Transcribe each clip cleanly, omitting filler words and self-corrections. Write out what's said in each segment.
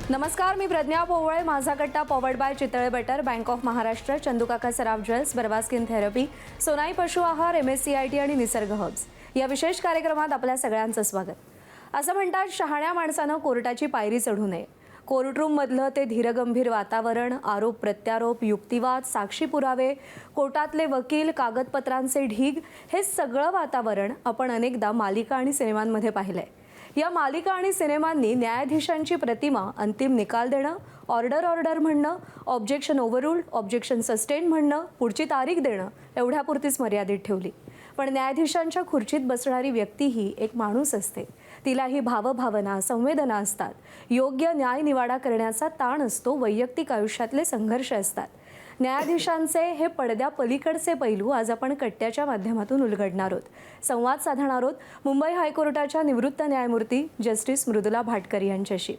नमस्कार, मी प्रज्ञा पोवळे. माझा कट्टा powered by Chitale better, bank of Maharashtra, चंदूकाका Saraf jewels, Barva skin therapy, Sonai पशु आहार, MSCIT आणि निसर्ग हब्स या विशेष कार्यक्रमात आपल्या सगळ्यांचं स्वागत. असं म्हणतात, शहाण्या माणसानं कोर्टाची पायरी चढू नये. कोर्टरूममधलं ते धीरगंभीर वातावरण, आरोप प्रत्यारोप, युक्तिवाद, साक्षी पुरावे, कोर्टातले वकील, कागदपत्रांचे ढीग, हे सगळं वातावरण आपण अनेकदा मालिका आणि सिनेमांमध्ये पाहिलंय. या मालिका आणि सिनेमांनी न्यायाधीशांची प्रतिमा, अंतिम निकाल देणं, ऑर्डर म्हणणं, ऑब्जेक्शन ओव्हररूल्ड, ऑब्जेक्शन सस्टेन म्हणणं, पुढची तारीख देणं एवढ्यापुरतीच मर्यादित ठेवली. पण न्यायाधीशांच्या खुर्चीत बसणारी व्यक्ती ही एक माणूस असते. तिलाही भावभावना, संवेदना असतात. योग्य न्याय निवाडा करण्याचा ताण असतो. वैयक्तिक आयुष्यातले संघर्ष असतात. न्यायाधीशांचे हे पडद्या पलीकडचे पैलू आज आपण कट्ट्याच्या माध्यमातून उलगडणार आहोत. संवाद साधणार आहोत मुंबई हायकोर्टाच्या निवृत्त न्यायमूर्ती जस्टिस मृदुला भाटकर यांच्याशी.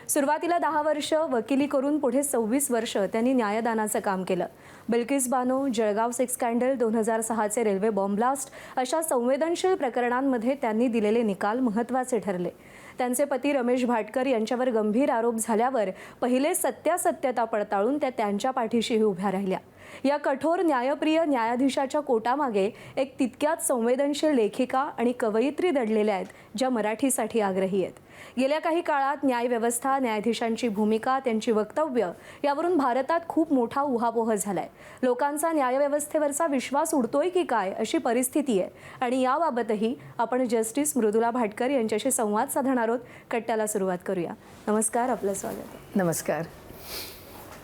सुरुवातीला 10 वर्ष वकिली करून पुढे 26 वर्ष त्यांनी न्यायदानाचं काम केलं. बिल्किस बानो, जळगाव सेक्स स्कॅन्डल, 2006चे रेल्वे बॉम्ब ब्लास्ट अशा संवेदनशील प्रकरणांमध्ये त्यांनी दिलेले निकाल महत्त्वाचे ठरले. त्यांचे पती रमेश भाटकर यांच्यावर गंभीर आरोप झाल्यावर पहिले सत्यासत्यता पडताळून त्या त्यांच्या पाठीशीही उभ्या राहिल्या. या कठोर न्यायप्रिय न्यायाधीशाच्या कोटामागे एक तितक्याच संवेदनशील लेखिका आणि कवयित्री दडलेल्या आहेत, ज्या मराठीसाठी आग्रही आहेत. गेल्या काही काळात न्यायव्यवस्था, न्यायाधीशांची भूमिका, त्यांची वक्तव्य यावरून भारतात खूप मोठा उहापोह झालाय. लोकांचा न्यायव्यवस्थेवरचा विश्वास उडतोय की काय अशी परिस्थिती आहे. आणि याबाबतही आपण जस्टिस मृदुला भाटकर यांच्याशी संवाद साधणार आहोत. कट्ट्याला सुरुवात करूया. नमस्कार, आपलं स्वागत. नमस्कार.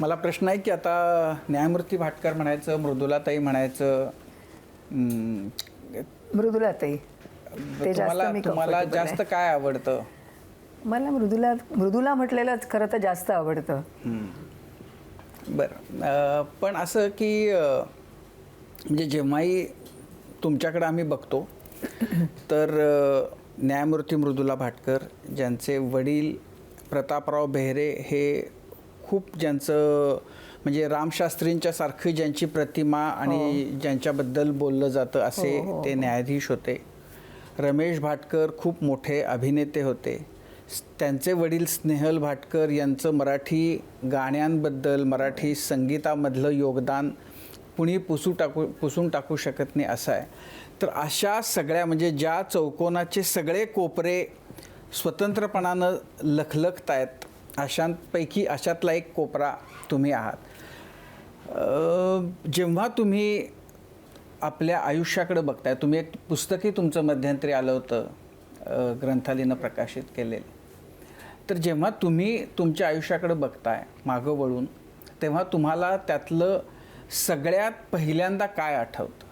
मला प्रश्न आहे की आता न्यायमूर्ती भाटकर म्हणायचं, मृदुलाताई म्हणायचं, मृदुलाताई, ते तुम्हाला जास्त काय आवडतं? मला मृदुला म्हटलेलंच खरं तर जास्त आवडतं. बरं, पण असं की म्हणजे जेव्हाही तुमच्याकडे आम्ही बघतो तर न्यायमूर्ती मृदुला भाटकर, ज्यांचे वडील प्रतापराव बेहरे हे खूप ज्यांचं म्हणजे रामशास्त्रींच्या सारखी ज्यांची प्रतिमा आणि ज्यांच्याबद्दल बोललं जातं असे ते न्यायाधीश होते. रमेश भाटकर खूप मोठे अभिनेते होते. त्यांचे वडील स्नेहल भाटकर यांचं मराठी गाण्यांबद्दल, मराठी संगीतामधलं योगदान कुणी पुसून टाकू शकत नाही असं आहे. तर अशा सगळ्या म्हणजे ज्या चौकोनाचे सगळे कोपरे स्वतंत्रपणानं लखलखत आहेत, अशांपैकी अशातला एक कोपरा तुम्ही आहात. जेव्हा तुम्ही आपल्या आयुष्याकडे बघताय, तुम्ही एक पुस्तकही तुमचं मध्यंतरी आलं होतं, ग्रंथालयानं प्रकाशित केलेलं. तर जेव्हा तुम्ही तुमच्या आयुष्याकडे बघताय मागं वळून, तेव्हा तुम्हाला त्यातलं सगळ्यात पहिल्यांदा काय आठवतं?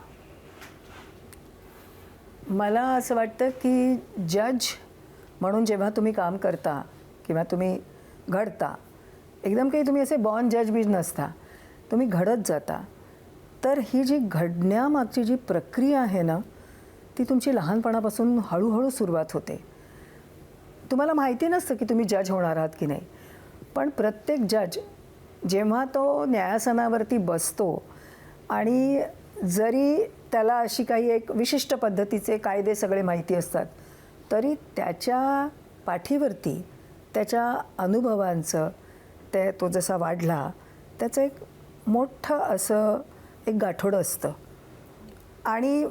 मला असं वाटतं की जज म्हणून जेव्हा तुम्ही काम करता किंवा तुम्ही घडता, एकदम काही तुम्ही असे बॉर्न जज बीज नसता, तुम्ही घडत जाता. तर ही जी घडण्यामागची जी प्रक्रिया आहे ना, ती तुमची लहानपणापासून हळूहळू सुरुवात होते. तुम्हाला माहिती नसतं की तुम्ही जज होणार आहात की नाही. पण प्रत्येक जज जेव्हा तो न्यायासनावरती बसतो आणि जरी त्याला अशी काही एक विशिष्ट पद्धतीचे कायदे सगळे माहिती असतात, तरी त्याच्या पाठीवरती त्याच्या अनुभवांचं तो जसा वाढला त्याचं एक मोठं असं एक गाठोडं असतं. आणि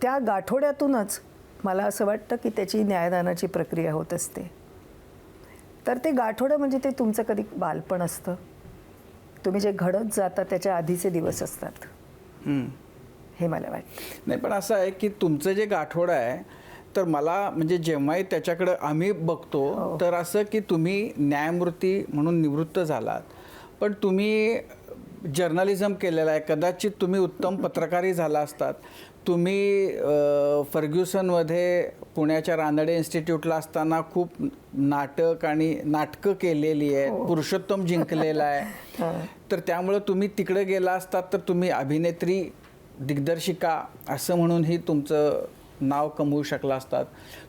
त्या गाठोड्यातूनच मला असं वाटतं की त्याची न्यायदानाची प्रक्रिया होत असते. तर ते गाठोडं म्हणजे ते तुमचं कधी बालपण असतं, तुम्ही जे घडत जाता त्याच्या आधीचे दिवस असतात, हे मला वाटतं. नाही, पण असं आहे की तुमचं जे गाठोडं आहे, तर मला म्हणजे जेव्हाही त्याच्याकडं आम्ही बघतो तर असं की तुम्ही न्यायमूर्ती म्हणून निवृत्त झालात, पण तुम्ही जर्नलिझम केलेलं आहे. कदाचित तुम्ही उत्तम पत्रकारही झाला असतात. तुम्ही फर्ग्युसनमध्ये पुण्याच्या रानडे इन्स्टिट्यूटला असताना खूप नाटकं केलेली आहेत, पुरुषोत्तम जिंकलेला आहे. तर त्यामुळं तुम्ही तिकडे गेला असतात तर तुम्ही अभिनेत्री, दिग्दर्शिका असं म्हणूनही तुमचं नाव कमवू शकला असतात.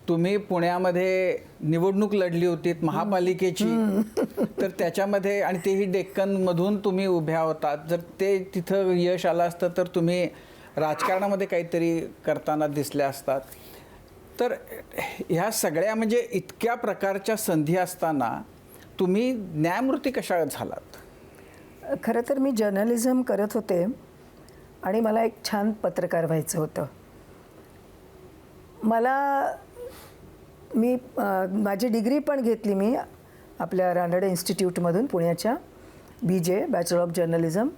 तुम्ही पुण्यामध्ये निवडणूक लढली होती महापालिकेची, तर त्याच्यामध्ये, आणि तेही डेक्कनमधून तुम्ही उभ्या होतात. जर ते तिथं यश आलं असतं तर तुम्ही राजकारणामध्ये काहीतरी करताना दिसल्या असतात. तर ह्या सगळ्या म्हणजे इतक्या प्रकारच्या संधी असताना तुम्ही न्यायमूर्ती कशा झालात? खरं तर मी जर्नलिझम करत होते आणि मला एक छान पत्रकार व्हायचं होतं. माझी डिग्री पण घेतली मी आपल्या रानडे इन्स्टिट्यूटमधून पुण्याच्या, BJ बॅचलर ऑफ जर्नलिझम.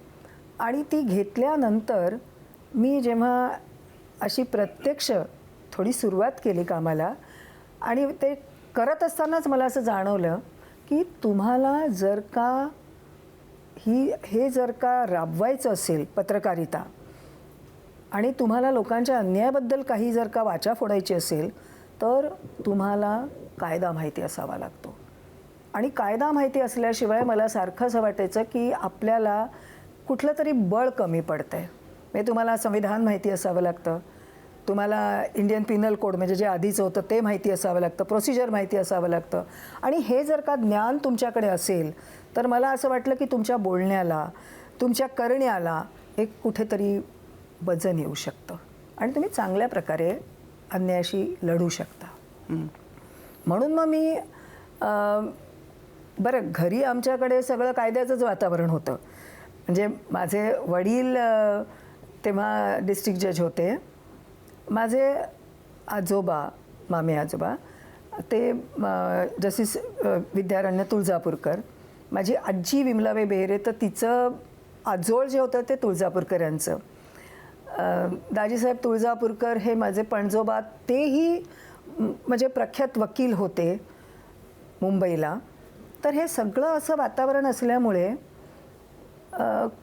आणि ती घेतल्यानंतर मी जेव्हा अशी प्रत्यक्ष थोडी सुरुवात केली कामाला, आणि ते करत असतानाच मला असं जाणवलं की तुम्हाला जर का हे जर का राबवायचं असेल पत्रकारिता, आणि तुम्हाला लोकांच्या अन्यायाबद्दल काही जर का वाचा फोडायची असेल, तर तुम्हाला कायदा माहिती असावा लागतो. आणि कायदा माहिती असल्याशिवाय मला सारखं असं वाटायचं की आपल्याला कुठलं तरी बळ कमी पडतं आहे. म्हणजे तुम्हाला संविधान माहिती असावं लागतं, तुम्हाला इंडियन पिनल कोड म्हणजे जे आधीचं होतं ते माहिती असावं लागतं, प्रोसिजर माहिती असावं लागतं. आणि हे जर का ज्ञान तुमच्याकडे असेल तर मला असं वाटलं की तुमच्या बोलण्याला, तुमच्या करण्याला एक कुठेतरी वजन येऊ शकतं आणि तुम्ही चांगल्या प्रकारे अन्यायाशी लढू शकता. म्हणून मग मी बरं, घरी आमच्याकडे सगळं कायद्याचंच वातावरण होतं. म्हणजे माझे वडील तेव्हा डिस्ट्रिक्ट जज होते, माझे आजोबा, मामे आजोबा ते जस्टिस विद्यारण्य तुळजापूरकर, माझी आजी विमलाबाई बेहरे तर तिचं आजोळ जे होतं ते तुळजापूरकरांचं, दाजीसाहेब तुळजापूरकर हे माझे पणजोबा, तेही म्हणजे प्रख्यात वकील होते मुंबईला. तर हे सगळं असं वातावरण असल्यामुळे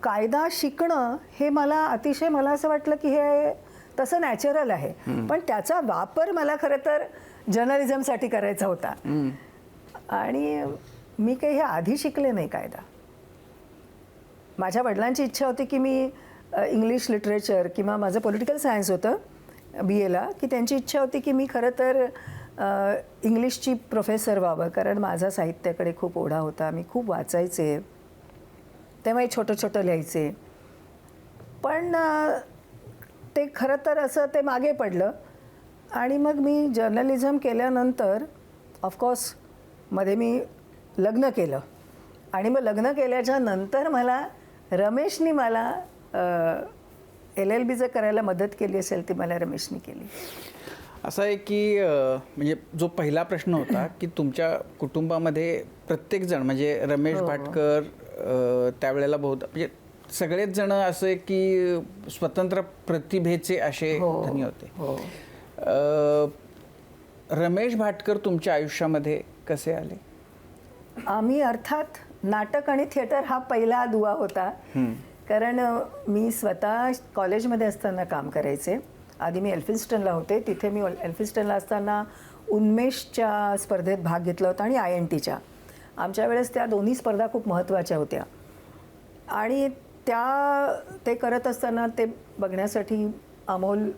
कायदा शिकणं हे मला अतिशय, मला असं वाटलं की हे तसं नॅचरल आहे. पण त्याचा वापर मला खरं तर जर्नलिझमसाठी करायचा होता. आणि मी काही हे आधी शिकले नाही कायदा. माझ्या वडिलांची इच्छा होती की मी इंग्लिश लिटरेचर किंवा माझं पॉलिटिकल सायन्स होतं BAला, की त्यांची इच्छा होती की मी खरं तर इंग्लिशची प्रोफेसर व्हावं, कारण माझा साहित्याकडे खूप ओढा होता. मी खूप वाचायचे, तेव्हाही छोटं छोटं लिहायचे. पण ते खरं तर असं ते मागे पडलं. आणि मग मी जर्नलिझम केल्यानंतर ऑफकोर्स मध्ये मी लग्न केलं. आणि मग लग्न केल्याच्या नंतर मला रमेशनी मला LLB जर करायला मदत केली असेल ती मला रमेशनी केली. असं आहे की म्हणजे जो पहिला प्रश्न होता की तुमच्या कुटुंबामध्ये प्रत्येकजण म्हणजे रमेश भाटकर त्यावेळेला बहुत म्हणजे सगळेच जण असं आहे की स्वतंत्र प्रतिभेचे असे धनी होते. रमेश भाटकर तुमच्या आयुष्यामध्ये कसे आले? आम्ही अर्थात नाटक आणि थिएटर हा पहिला दुवा होता. कारण मी स्वतः कॉलेजमध्ये असताना काम करायचे. आधी मी एल्फिन्स्टनला होते, तिथे मी एल्फिन्स्टनला असताना उन्मेषच्या स्पर्धेत भाग घेतला होता आणि INTच्या. आमच्या वेळेस त्या दोन्ही स्पर्धा खूप महत्त्वाच्या होत्या. आणि ते करत असताना ते बघण्यासाठी अमोल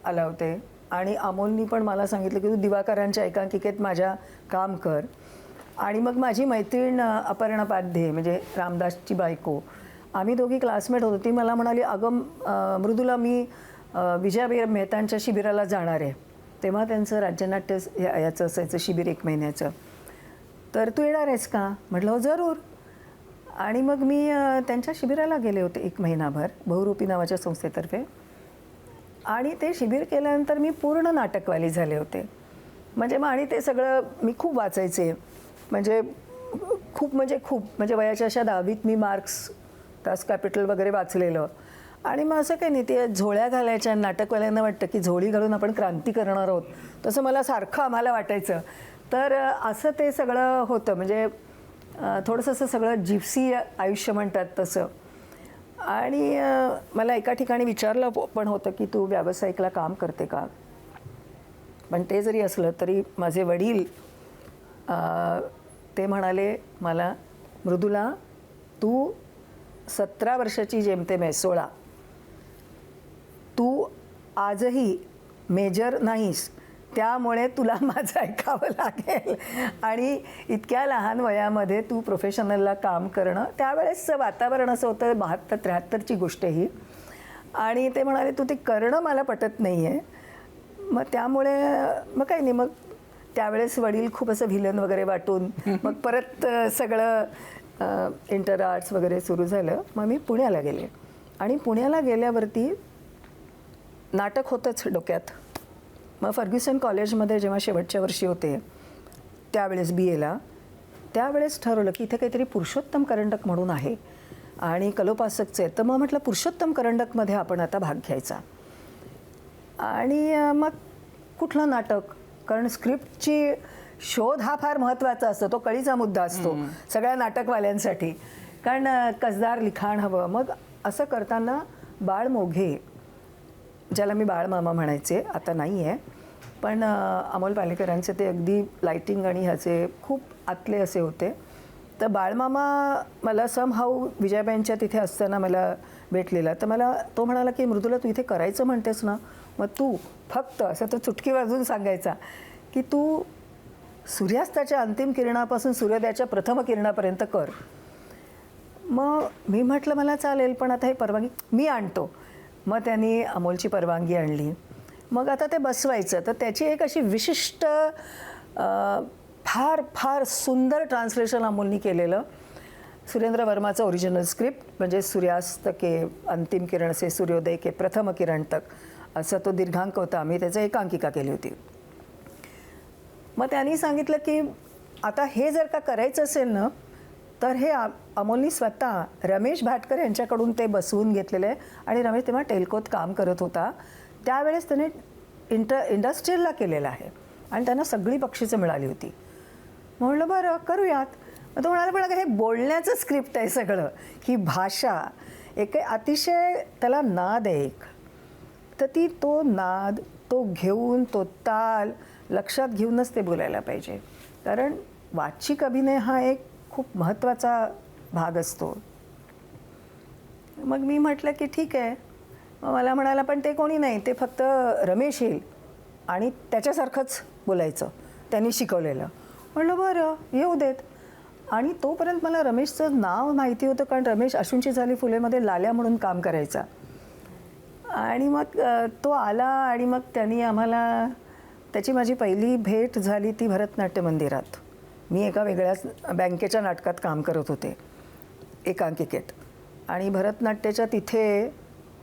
आला होते. आणि अमोलनी पण मला सांगितलं की तू दिवाकरांच्या एकांकिकेत माझ्या काम कर. आणि मग माझी मैत्रीण अपर्णा पाध्ये म्हणजे रामदासची बायको, आम्ही दोघी क्लासमेट होतो. ती मला म्हणाली, अगं मृदुला, मी विजयाबाई मेहतांच्या शिबिराला जाणार आहे. तेव्हा त्यांचं राज्यनाट्य याचं असायचं शिबिर 1 महिन्याचं. तर तू येणार आहेस का? म्हटलं हो जरूर. आणि मग मी त्यांच्या शिबिराला गेले होते 1 महिनाभर बहुरूपी नावाच्या संस्थेतर्फे. आणि ते शिबिर केल्यानंतर मी पूर्ण नाटकवाली झाले होते. म्हणजे मग आणि ते सगळं मी खूप वाचायचे. म्हणजे खूप वयाच्या अशा 10वीत मी मार्क्स, दास कॅपिटल वगैरे वाचलेलं. आणि मग असं काही नाही, ते झोळ्या घालायच्या. नाटकवाल्यांना वाटतं की झोळी घालून आपण क्रांती करणार आहोत, तसं मला सारखं आम्हाला वाटायचं. तर असं ते सगळं होतं. म्हणजे थोडंसं असं सगळं जिप्सी आयुष्य म्हणतात तसं. आणि मला एका ठिकाणी विचारलं पण होतं की तू व्यावसायिकला काम करते का? पण ते जरी असलं तरी माझे वडील ते म्हणाले मला, मृदुला तू 17 वर्षाची जेमतेम आहे, 16, तू आजही मेजर नाहीस, त्यामुळे तुला माझं ऐकावं लागेल. आणि इतक्या लहान वयामध्ये तू प्रोफेशनलला काम करणं, त्यावेळेसचं वातावरण असं होतं, 72-73ची गोष्ट ही. आणि ते म्हणाले तू ते करणं मला पटत नाही आहे. मग त्यामुळे मग काही नाही, मग त्यावेळेस वडील खूप असं व्हिलन वगैरे वाटून मग परत सगळं इंटर आर्ट्स वगैरे सुरू झालं. मग मी पुण्याला गेले आणि पुण्याला गेल्यावरती नाटक होतंच डोक्यात. मग फर्ग्युसन कॉलेजमध्ये जेव्हा शेवटच्या वर्षी होते त्यावेळेस BAला, त्यावेळेस ठरवलं की इथे काहीतरी पुरुषोत्तम करंडक म्हणून आहे आणि कलोपासकचे आहेत. तर मग म्हटलं पुरुषोत्तम करंडकमध्ये आपण आता भाग घ्यायचा. आणि मग कुठलं नाटक, कारण स्क्रिप्टची शोध हा फार महत्त्वाचा असतो, तो कळीचा मुद्दा असतो सगळ्या नाटकवाल्यांसाठी, कारण कसदार लिखाण हवं. मग असं करताना बाळ मोघे, ज्याला मी बाळमामा म्हणायचे, आता नाही आहे, पण अमोल पालेकरांचे ते अगदी लाईटिंग आणि ह्याचे खूप आतले असे होते. तर बाळमामा मला समहाऊ विजयाबाईंच्या तिथे असताना मला भेटलेला. तर मला तो म्हणाला की मृदुला तू इथे करायचं म्हणतेस ना, मग तू फक्त असं तो चुटकी वाजवून सांगायचा की तू सूर्यास्ताच्या अंतिम किरणापासून सूर्योदयाच्या प्रथम किरणापर्यंत कर. मग मी म्हटलं मला चालेल, पण आता हे परवानगी मी आणतो. मग त्यांनी अमोलची परवानगी आणली. मग आता ते बसवायचं, तर त्याची एक अशी विशिष्ट फार फार सुंदर ट्रान्सलेशन अमोलनी केलेलं. सुरेंद्र वर्माचं ओरिजिनल स्क्रिप्ट, म्हणजे सूर्यास्त के अंतिम किरण से सूर्योदय के प्रथम किरण तक, असा तो दीर्घांक होता. आम्ही त्याचं एकांकिका केली होती. मग त्यांनी सांगितलं की आता हे जर का करायचं असेल ना, तर हे अमोलनी स्वतः रमेश भाटकर यांच्याकडून ते बसवून घेतलेलं आहे. आणि रमेश तेव्हा टेल्कोत काम करत होता. त्यावेळेस त्याने इंडस्ट्रीयलला केलेलं आहे आणि त्यांना सगळी बक्षिसं मिळाली होती. म्हटलं बरं करूयात. मग तो म्हणाला पण अगं हे बोलण्याचं स्क्रिप्ट आहे सगळं, ही भाषा एक अतिशय त्याला नाद आहे एक, तर ती तो नाद तो घेऊन तो ताल लक्षात घेऊनच ते बोलायला पाहिजे, कारण वाचिक अभिनय हा एक खूप महत्त्वाचा भाग असतो. मग मी म्हटलं की ठीक आहे. मग मला म्हणाला पण ते कोणी नाही, ते फक्त रमेश येईल आणि त्याच्यासारखंच बोलायचं, त्यांनी शिकवलेलं. म्हटलं बरं येऊ देत. आणि तोपर्यंत मला रमेशचं नाव माहिती होतं, कारण रमेश अश्विनची झाली फुलेमध्ये लाल्या म्हणून काम करायचा. आणि मग तो आला आणि मग त्यांनी आम्हाला, त्याची माझी पहिली भेट झाली ती भरतनाट्य मंदिरात. मी एका वेगळ्याच बँकेच्या नाटकात काम करत होते एकांकिकेत, आणि भरतनाट्याच्या तिथे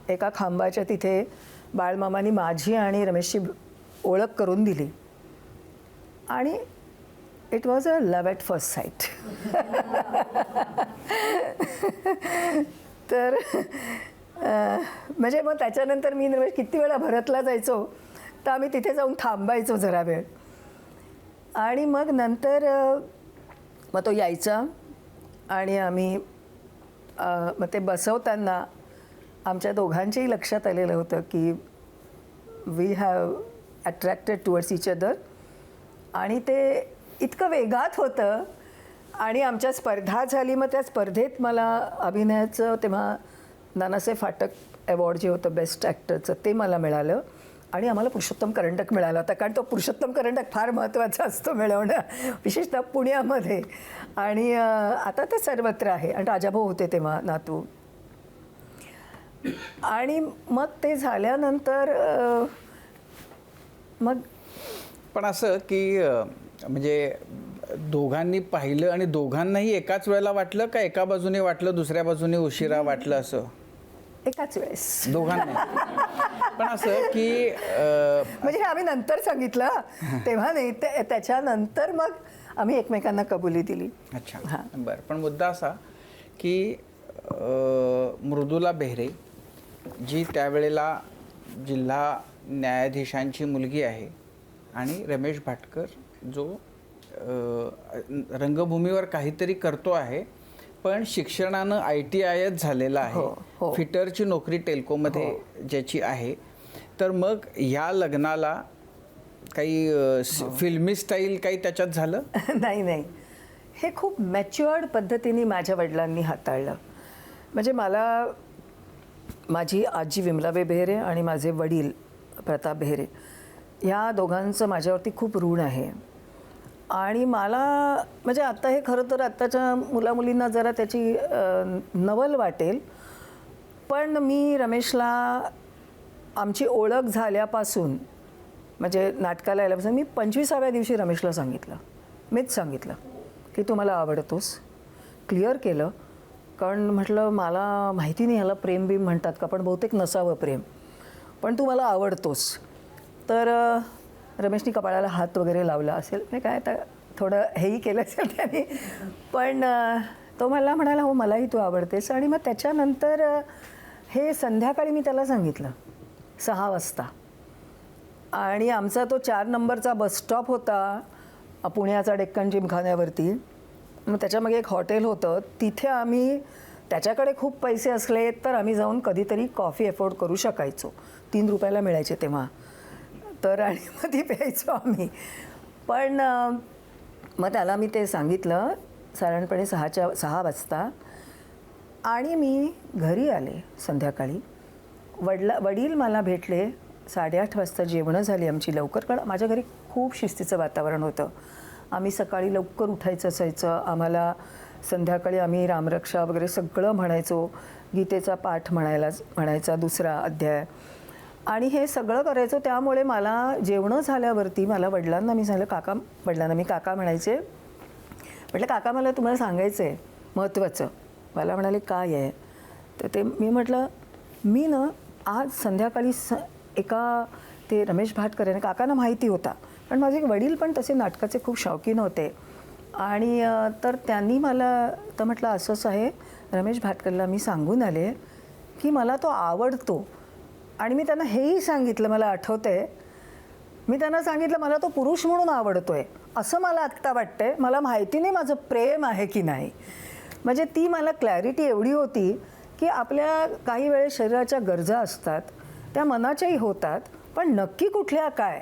एका खांबाच्या तिथे बाळमामानी माझी आणि रमेशची ओळख करून दिली. आणि it was a love at first sight. तर म्हणजे मग त्याच्यानंतर मी रमेश किती वेळा भरतला जायचो, तर आम्ही तिथे जाऊन थांबायचो जरा वेळ. आणि मग नंतर मग तो यायचा आणि आम्ही मग ते बसवताना आमच्या दोघांच्याही लक्षात आलेलं होतं की we have attracted towards each other. आणि ते इतकं वेगात होतं. आणि आमच्या स्पर्धा झाली. मग त्या स्पर्धेत मला अभिनयाचं तेव्हा नानासाहेब फाटक अवॉर्ड जे होतं बेस्ट ॲक्टरचं ते मला मिळालं. आणि आम्हाला पुरुषोत्तम करंडक मिळाला होता, कारण तो पुरुषोत्तम करंडक फार महत्त्वाचा असतो मिळवणं, विशेषतः पुण्यामध्ये. आणि आता ते सर्वत्र आहे. आणि राजाभाऊ होते तेव्हा नातू. आणि मग ते झाल्यानंतर मग पण असं की म्हणजे दोघांनी पाहिलं आणि दोघांनाही एकाच वेळेला वाटलं का एका बाजूने वाटलं दुसऱ्या बाजूने उशिरा वाटलं असं? एकाच वेळेस दोघांना. पण असं की म्हणजे हे आम्ही नंतर सांगितलं तेव्हा नाही, त्याच्यानंतर मग आम्ही एकमेकांना कबुली दिली. अच्छा बरं. पण मुद्दा असा की मृदुला बेहरे जी त्यावेळेला जिल्हा न्यायाधीशांची मुलगी आहे आणि रमेश भाटकर जो रंगभूमीवर काहीतरी करतो आहे, पण शिक्षणानं ITIच झालेला आहे. फिटरची नोकरी टेल्कोमध्ये ज्याची आहे. तर मग ह्या लग्नाला काही फिल्मी स्टाईल काही त्याच्यात झालं? नाही नाही, हे खूप मॅच्युअर्ड पद्धतीने माझ्या वडिलांनी हाताळलं. म्हणजे मला माझी आजी विमलाबाई बेहरे आणि माझे वडील प्रताप बेहरे ह्या दोघांचं माझ्यावरती खूप ऋण आहे. आणि मला म्हणजे आता हे खरं तर आत्ताच्या मुलामुलींना जरा त्याची नवल वाटेल, पण मी रमेशला आमची ओळख झाल्यापासून म्हणजे नाटकाला यायलापासून मी 25व्या दिवशी रमेशला सांगितलं, मीच सांगितलं की तू मला आवडतोस. क्लिअर केलं, कारण म्हटलं मला माहिती नाही ह्याला प्रेम बिम म्हणतात का, पण बहुतेक नसावं प्रेम, पण तू मला आवडतोस. तर रमेशनी कपाळाला हात वगैरे लावला असेल, नाही काय आता थोडं हेही केलं असेल त्याने, पण तो मला म्हणाला हो मलाही तू आवडतेस. आणि मग त्याच्यानंतर हे संध्याकाळी मी त्याला सांगितलं 6 वाजता. आणि आमचा तो 4 नंबरचा बसस्टॉप होता पुण्याचा डेक्कन जिमखान्यावरती. मग त्याच्यामागे एक हॉटेल होतं, तिथे आम्ही त्याच्याकडे खूप पैसे असले तर आम्ही जाऊन कधीतरी कॉफी अफोर्ड करू शकायचो. 3 रुपयाला मिळायचे तेव्हा, तर आणि मग ती प्यायचो आम्ही. पण मग त्याला मी ते सांगितलं साधारणपणे 6 वाजता. आणि मी घरी आले संध्याकाळी. वडील मला भेटले 8:30 वाजता. जेवणं झाली आमची लवकर, कारण माझ्या घरी खूप शिस्तीचं वातावरण होतं. आम्ही सकाळी लवकर उठायचं असायचं आम्हाला. संध्याकाळी आम्ही रामरक्षा वगैरे सगळं म्हणायचो. गीतेचा पाठ म्हणायचा 2रा अध्याय, आणि हे सगळं करायचो. त्यामुळे मला जेवणं झाल्यावरती मला वडिलांना मी सांगितलं, वडिलांना मी काका म्हणायचे. म्हटलं काका मला तुम्हाला सांगायचं आहे महत्त्वाचं. मला म्हणाले काय आहे, तर ते मी म्हटलं मी ना आज संध्याकाळी एका ते रमेश भाटकर आहे, काकांना माहिती होता, पण माझे वडील पण तसे नाटकाचे खूप शौकीन होते. आणि तर त्यांनी मला तर म्हटलं असंच आहे, रमेश भाटकरला मी सांगून आले की मला तो आवडतो. आणि मी त्यांना हेही सांगितलं, मला आठवतंय मी त्यांना सांगितलं मला तो पुरुष म्हणून आवडतोय असं मला आत्ता वाटतंय, मला माहिती नाही माझं प्रेम आहे की नाही. म्हणजे ती मला क्लॅरिटी एवढी होती की आपल्या काही वेळेस शरीराच्या गरजा असतात, त्या मनाच्याही होतात, पण नक्की कुठल्या काय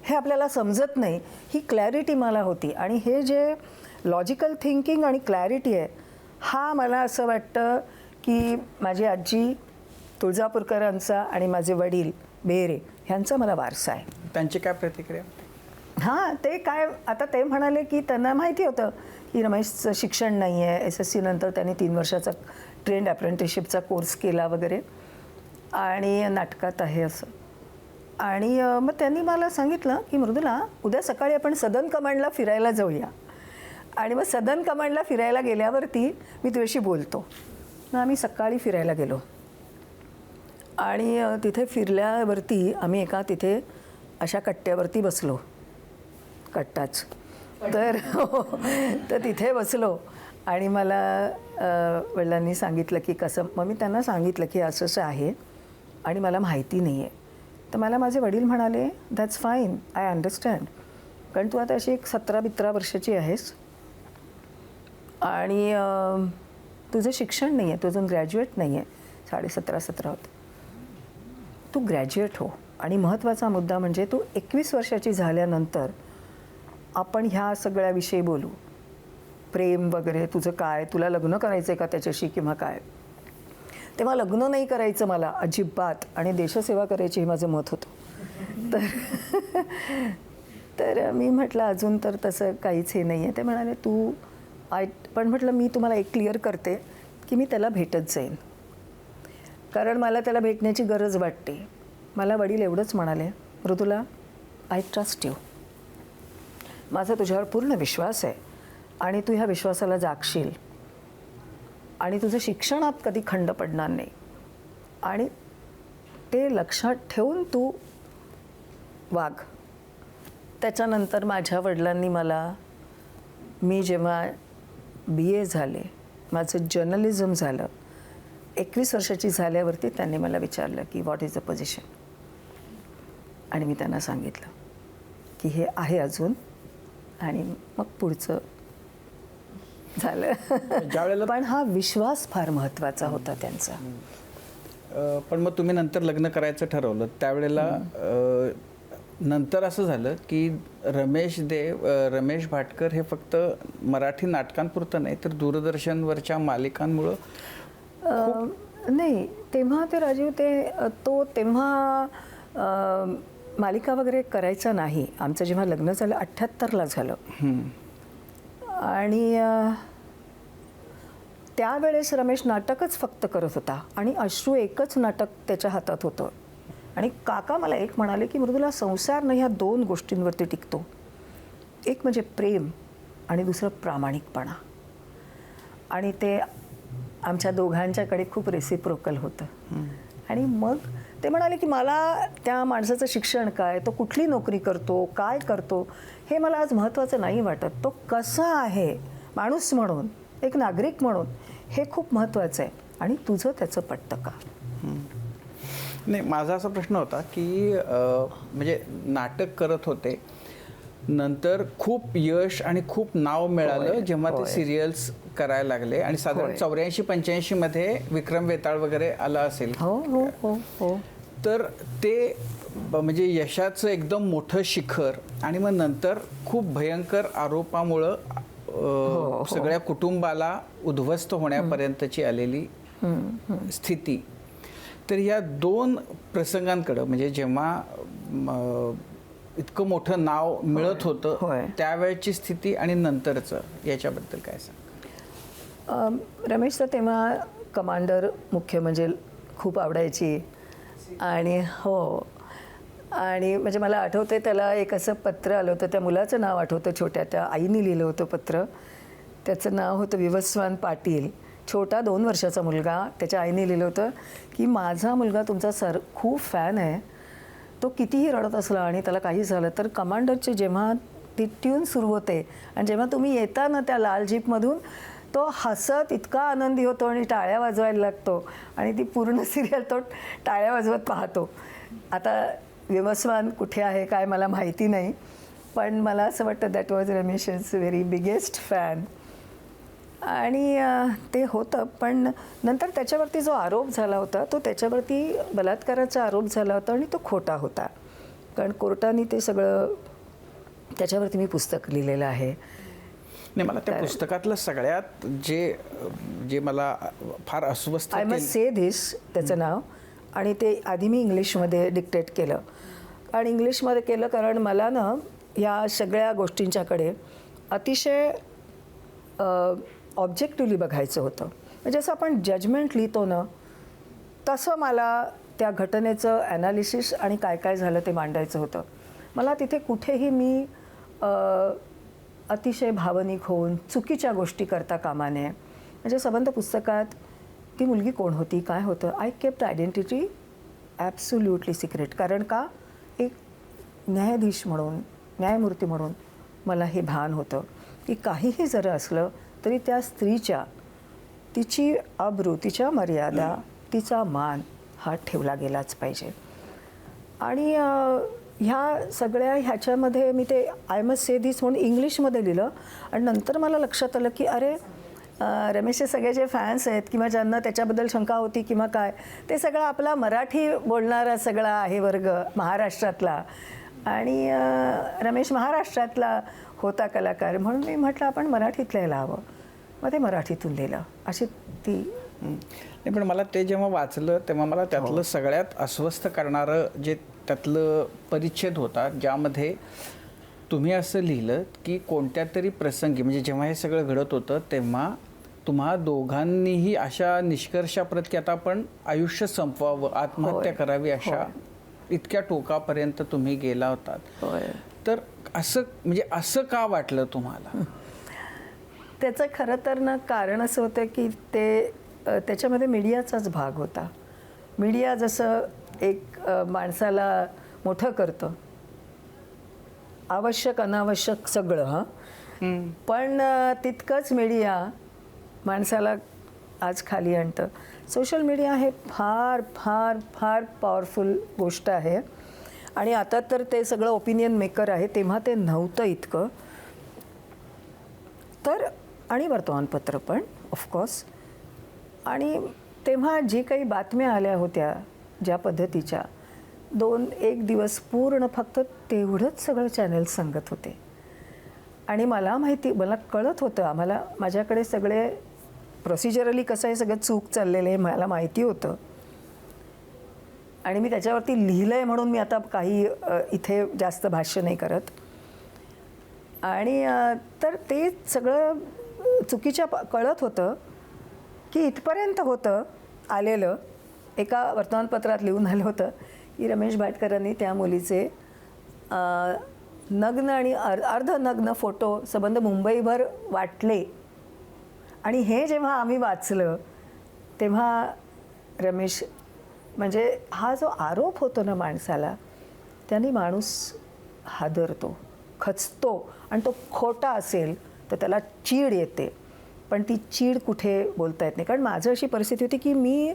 हे आपल्याला समजत नाही, ही क्लॅरिटी मला होती. आणि हे जे लॉजिकल थिंकिंग आणि क्लॅरिटी आहे, हा मला असं वाटतं की माझी आजी तुळजापूरकरांचा आणि माझे वडील बेरे ह्यांचा मला वारसा आहे. त्यांची काय प्रतिक्रिया? हां, ते काय आता ते म्हणाले की त्यांना माहिती होतं की रमेशचं शिक्षण नाही आहे, SSC नंतर त्यांनी 3 वर्षाचा ट्रेंड अप्रेंटिसशिपचा कोर्स केला वगैरे, आणि नाटकात आहे असं. आणि मग त्यांनी मला सांगितलं की मृदुला उद्या सकाळी आपण सदन कमांडला फिरायला जाऊया. आणि मग सदन कमांडला फिरायला गेल्यावरती मी तुझ्याशी बोलतो. मग आम्ही सकाळी फिरायला गेलो आणि तिथे फिरल्यावरती आम्ही एका तिथे अशा कट्ट्यावरती बसलो, कट्टाच तर तर तिथे बसलो. आणि मला वडिलांनी सांगितलं की कसं, मग मी त्यांना सांगितलं की असं असं आहे आणि मला माहिती नाही आहे. तर मला माझे वडील म्हणाले दॅट्स फाईन, आय अंडरस्टँड, कारण तू आता अशी एक 17-17 वर्षाची आहेस आणि तुझं शिक्षण नाही आहे, तू अजून ग्रॅज्युएट नाही आहे, 17.5-17 होतं, तू ग्रॅज्युएट हो. आणि महत्त्वाचा मुद्दा म्हणजे तू 21 वर्षाची झाल्यानंतर आपण ह्या सगळ्याविषयी बोलू, प्रेम वगैरे तुझं काय, तुला लग्न करायचं आहे का त्याच्याशी किंवा काय. तेव्हा लग्न नाही करायचं मला अजिबात, आणि देशसेवा करायची हे माझं मत होतं. तर मी म्हटलं अजून तर तसं काहीच हे नाही आहे. ते म्हणाले तू पण म्हटलं मी तुम्हाला एक क्लिअर करते की मी त्याला भेटत जाईन, कारण मला त्याला भेटण्याची गरज वाटते. मला वडील एवढंच म्हणाले, मृदुला आय ट्रस्ट यू, माझा तुझ्यावर पूर्ण विश्वास आहे आणि तू ह्या विश्वासाला जागशील आणि तुझं शिक्षणात कधी खंड पडणार नाही, आणि ते लक्षात ठेवून तू वाग. त्याच्यानंतर माझ्या वडिलांनी मला, मी जेव्हा BA झाले, माझं जर्नलिझम झालं, 21 वर्षाची झाल्यावरती त्यांनी मला विचारलं की व्हॉट इज द पोझिशन, आणि मी त्यांना सांगितलं की हे आहे अजून, आणि मग पुढचं झालं. ज्यावेळेला पण हा विश्वास फार महत्त्वाचा होता त्यांचा. पण मग तुम्ही नंतर लग्न करायचं ठरवलं त्यावेळेला नंतर असं झालं की रमेश भाटकर हे फक्त मराठी नाटकांपुरतं नाही तर दूरदर्शनवरच्या मालिकांमुळं नाही, तेव्हा ते राजीव तो तेव्हा मालिका वगैरे करायचा नाही. आमचं जेव्हा लग्न झालं 78ला झालं, आणि त्यावेळेस रमेश नाटकच फक्त करत होता आणि अश्रू एकच नाटक त्याच्या हातात होतं आणि काका मला एक म्हणाले की मृदुला संसार ना ह्या 2 गोष्टींवरती टिकतो. एक म्हणजे प्रेम आणि दुसरं प्रामाणिकपणा. आणि ते आमच्या दोघांच्याकडे खूप रेसिप्रोकल होतं. आणि मग ते म्हणाले की मला त्या माणसाचं शिक्षण काय, तो कुठली नोकरी करतो, काय करतो, हे मला आज महत्त्वाचं नाही वाटत. तो कसा आहे माणूस म्हणून, एक नागरिक म्हणून, हे खूप महत्त्वाचं आहे. आणि तुझं त्याचं पटतं का? नाही, माझा असा प्रश्न होता की म्हणजे नाटक करत होते, नंतर खूप यश आणि खूप नाव मिळालं जेव्हा ते सिरियल्स करायला लागले आणि साधारण 84-85 मध्ये विक्रम वेताळ वगैरे आला असेल. हो हो हो हो. तर ते म्हणजे यशाचं एकदम मोठं शिखर आणि मग नंतर खूप भयंकर आरोपामुळं सगळ्या कुटुंबाला उद्ध्वस्त होण्यापर्यंतची आलेली स्थिती. तर या 2 प्रसंगांकडं म्हणजे जेव्हा इतकं मोठं नाव मिळत होतं त्यावेळची स्थिती आणि नंतरचं, याच्याबद्दल काय सांग? रमेश तर तेव्हा कमांडर मुख्य म्हणजे खूप आवडायची. आणि हो, आणि म्हणजे मला आठवते त्याला एक असं पत्र आलं होतं. त्या मुलाचं नाव आठवतं, छोट्या त्या आईने लिहिलं होतं पत्र. त्याचं नाव होतं विवस्वान पाटील. छोटा 2 वर्षाचा मुलगा. त्याच्या आईने लिहिलं होतं की माझा मुलगा तुमचा खूप फॅन आहे. तो कितीही रडत असला आणि त्याला काही झालं तर कमांडरची जेव्हा ती ट्यून सुरू होते आणि जेव्हा तुम्ही येता ना त्या लाल जीपमधून, तो हसत इतका आनंदी होतो आणि टाळ्या वाजवायला लागतो आणि ती पूर्ण सिरियल तो टाळ्या वाजवत पाहतो. आता विवस्वान कुठे आहे काय मला माहिती नाही, पण मला असं वाटतं that was Ramesh is very biggest fan. आणि ते होतं. पण नंतर त्याच्यावरती जो आरोप झाला होता तो त्याच्यावरती बलात्काराचा आरोप झाला होता आणि तो खोटा होता. कारण कोर्टाने ते सगळं त्याच्यावरती मी पुस्तक लिहिलेलं आहे. नाही, मला त्या पुस्तकातलं सगळ्यात जे मला फार अस्वस्थ, आय मस्ट से धिस त्याचं नाव. आणि ते आधी मी इंग्लिशमध्ये डिक्टेट केलं. आणि इंग्लिशमध्ये केलं कारण मला ना ह्या सगळ्या गोष्टींच्याकडे अतिशय ऑब्जेक्टिव्हली बघायचं होतं. म्हणजे जसं आपण जजमेंट लिहितो ना तसं मला त्या घटनेचं ॲनालिसिस आणि काय काय झालं ते मांडायचं होतं. मला तिथे कुठेही मी अतिशय भावनिक होऊन चुकीच्या गोष्टी करता कामा नये. म्हणजे संबंध पुस्तकात ती मुलगी कोण होती, काय होतं, I kept identity absolutely secret. कारण का, एक न्यायाधीश म्हणून, न्यायमूर्ती म्हणून मला हे भान होतं की काहीही जर असलं तरी त्या स्त्रीच्या, तिची आबरू, तिच्या मर्यादा, तिचा मान हा ठेवला गेलाच पाहिजे. आणि ह्या सगळ्या ह्याच्यामध्ये मी ते आय मस्ट से धिस म्हणून इंग्लिशमध्ये लिहिलं. आणि नंतर मला लक्षात आलं की अरे रमेशचे सगळे जे फॅन्स आहेत किंवा ज्यांना त्याच्याबद्दल शंका होती किंवा काय, ते सगळं आपला मराठी बोलणारा सगळा आहे वर्ग महाराष्ट्रातला. आणि रमेश महाराष्ट्रातला होता कलाकार म्हणून मी म्हटलं आपण मराठीत लिहायला हवं. मग ते मराठीतून लिहिलं. अशी ती. नाही, पण मला ते जेव्हा वाचलं तेव्हा मला त्यातलं सगळ्यात अस्वस्थ करणारं जे त्यातलं परिच्छेद होता, ज्यामध्ये तुम्ही असं लिहिलं की कोणत्या तरी प्रसंगी, म्हणजे जेव्हा हे सगळं घडत होतं तेव्हा तुम्हा दोघांनीही अशा निष्कर्षाप्रत की आता आपण आयुष्य संपवावं, आत्महत्या करावी, अशा इतक्या टोकापर्यंत तुम्ही गेला होतात. तर असं म्हणजे असं का वाटलं तुम्हाला? त्याचं खरं तर ना कारण असं होतं की ते त्याच्यामध्ये मीडियाचाच भाग होता. मीडिया जसं एक माणसाला मोठं करतं, आवश्यक अनावश्यक सगळं, पण तितकंच मीडिया माणसाला आज खाली आणतं. सोशल मीडिया हे फार फार फार पॉवरफुल गोष्ट आहे. आणि आता तर ते सगळं ओपिनियन मेकर आहे, तेव्हा ते नव्हतं इतकं. तर आणि वर्तमानपत्र पण ऑफकोर्स. आणि तेव्हा जी काही बातम्या आल्या होत्या ज्या पद्धतीच्या, 2-1 दिवस पूर्ण फक्त तेवढंच सगळं चॅनल सांगत होते. आणि मला कळत होतं, आम्हाला माझ्याकडे सगळे प्रोसिजरली कसं आहे सगळं चूक चाललेलं आहे मला माहिती होतं. आणि मी त्याच्यावरती लिहिलं आहे म्हणून मी आता काही इथे जास्त भाष्य नाही करत. आणि तर ते सगळं चुकीच्या कळत होतं की इथपर्यंत होतं आलेलं. एका वर्तमानपत्रात लिहून आलं होतं की रमेश भाटकरांनी त्या मुलीचे नग्न आणि अर्धनग्न फोटो संबंध मुंबईभर वाटले. आणि हे जेव्हा आम्ही वाचलं तेव्हा रमेश, म्हणजे हा जो आरोप होतो ना माणसाला, त्याने माणूस हादरतो, खचतो आणि तो खोटा असेल तर त्याला चीड येते. पण ती चीड कुठे बोलता येत नाही. कारण माझं अशी परिस्थिती होती की मी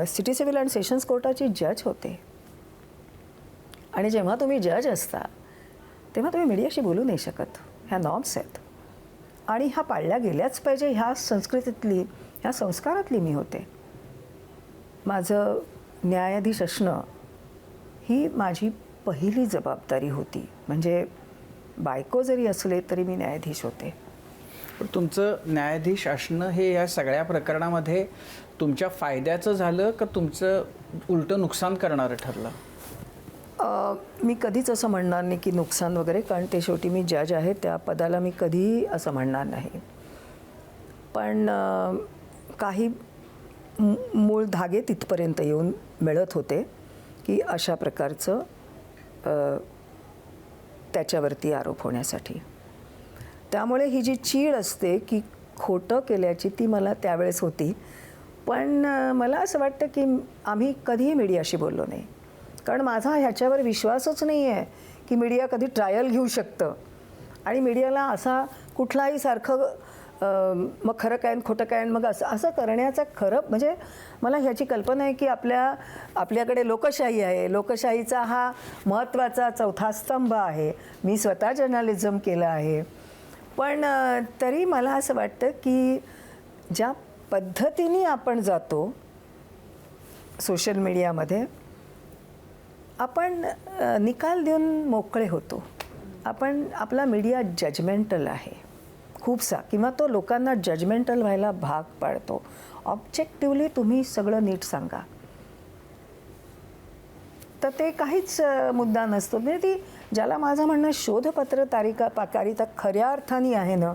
सिटी सिव्हिल अँड सेशन्स कोर्टाची जज होते. आणि जेव्हा तुम्ही जज असता तेव्हा तुम्ही मीडियाशी बोलू नाही शकत. ह्या नॉर्म्स आहेत आणि ह्या पाळल्या गेल्याच पाहिजे ह्या संस्कृतीतली, ह्या संस्कारातली मी होते. माझं न्यायाधीश असणं ही माझी पहिली जबाबदारी होती. म्हणजे बायको जरी असले तरी मी न्यायाधीश होते. पण तुमचं न्यायाधीश असणं हे या सगळ्या प्रकरणामध्ये तुमच्या फायद्याचं झालं का तुमचं उलटं नुकसान करणारं ठरलं? मी कधीच असं म्हणणार नाही की नुकसान वगैरे, कारण ते शेवटी मी जज आहे, त्या पदाला मी कधीही असं म्हणणार नाही. पण काही मूळ धागे तिथपर्यंत येऊन मिळत होते की अशा प्रकारचं त्याच्यावरती आरोप होण्यासाठी. त्यामुळे ही जी चीड असते की खोटं केल्याची ती मला त्यावेळेस होती. पण मला असं वाटतं की आम्ही कधीही मीडियाशी बोललो नाही. कारण माझा ह्याच्यावर विश्वासच नाही आहे की मीडिया कधी ट्रायल घेऊ शकतं. आणि मीडियाला असा कुठलाही सारखं मग खरं काय खोटं काय मग असं करण्याचा खरं म्हणजे मला ह्याची कल्पना आहे की आपल्याकडे लोकशाही आहे. लोकशाहीचा हा महत्त्वाचा चौथा स्तंभ आहे. मी स्वतः जर्नलिझम केलं आहे. पण तरी मला असं वाटतं की ज्या पद्धतीने आपण जातो सोशल मीडियामध्ये, आपण निकाल देऊन मोकळे होतो. आपला मीडिया जजमेंटल आहे खूपसा, किंवा तो लोकांना जजमेंटल व्हायला भाग पाडतो. ऑब्जेक्टिव्हली तुम्ही सगळं नीट सांगा तर ते काहीच मुद्दा नसतो. म्हणजे ती ज्याला माझं म्हणणं शोधपत्र कारिता खऱ्या अर्थाने आहे ना,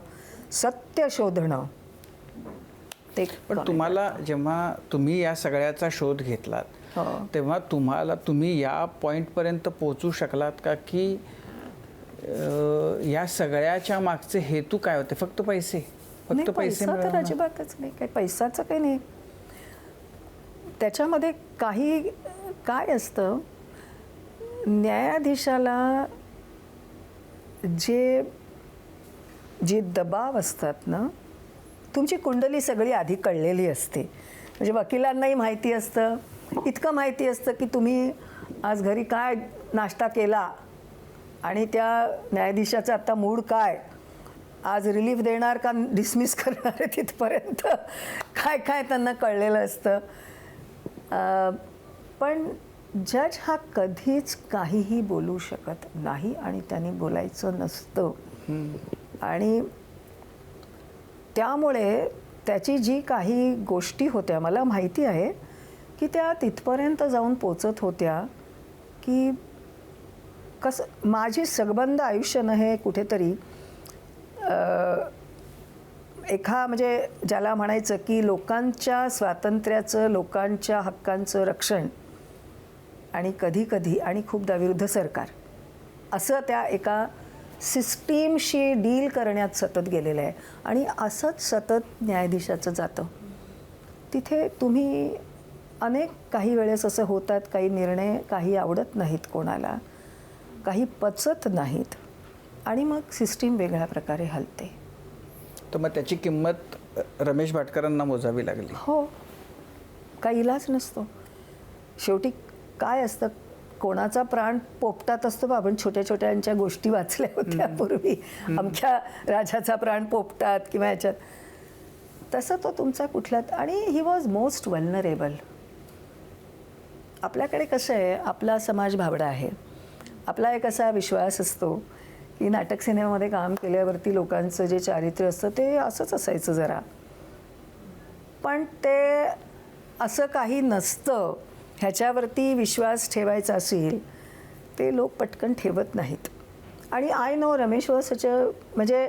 सत्य शोधणं ते. पण तुम्हाला जेव्हा तुम्ही या सगळ्याचा शोध घेतलात तेव्हा तुम्ही या पॉईंटपर्यंत पोहोचू शकलात का की या सगळ्याच्या मागचे हेतू काय होते? फक्त पैसे? फक्त पैसे तर अजिबातच नाही. काही पैसाचं काही नाही त्याच्यामध्ये. काही काय असतं, न्यायाधीशाला जे दबाव असतात ना, तुमची कुंडली सगळी आधी कळलेली असते. म्हणजे वकिलांनाही माहिती असतं, इतकं माहिती असतं की तुम्ही आज घरी काय नाश्ता केला आणि त्या न्यायाधीशाचा आत्ता मूड काय, आज रिलीफ देणार का डिसमिस करणार आहे, तिथपर्यंत काय काय त्यांना कळलेलं असतं. पण जज हा कधीच काहीही बोलू शकत नाही आणि त्यांनी बोलायचं नसतं. आणि त्यामुळे त्याची जी काही गोष्टी होत्या मला माहिती आहे की त्या तिथपर्यंत जाऊन पोचत होत्या की कसं माझी सगबंध आयुष्यानं हे कुठेतरी म्हणजे ज्याला म्हणायचं की लोकांच्या स्वातंत्र्याचं, लोकांच्या हक्कांचं रक्षण आणि कधी आणि खूपदा विरुद्ध सरकार असं त्या एका सिस्टीमशी डील करण्यात सतत गेलेलं आहे. आणि असंच सतत न्यायाधीशाचं जातं. तिथे तुम्ही काही वेळेस असं होतात, काही निर्णय काही आवडत नाहीत कोणाला, काही पचत नाहीत आणि मग सिस्टीम वेगळ्या प्रकारे हलते. तर मग त्याची किंमत रमेश भाटकरांना मोजावी लागली. हो, काही इलाज नसतो. शेवटी काय असतं, कोणाचा प्राण पोपटात असतो. आपण छोट्या छोट्यांच्या गोष्टी वाचल्या होत्या पूर्वी, अमख्या राजाचा प्राण पोपटात किंवा ह्याच्यात, तसं तो तुमचा कुठलात. आणि ही वॉज मोस्ट वल्नरेबल. आपल्याकडे कसं आहे, आपला समाज भाबडा आहे. आपला एक असा विश्वास असतो की नाटक सिनेमामध्ये काम केल्यावरती लोकांचं जे चारित्र्य असतं ते असंच असायचं जरा. पण ते असं काही नसतं. ह्याच्यावरती विश्वास ठेवायचा असेल ते लोक पटकन ठेवत नाहीत. आणि I know Ramesh was such म्हणजे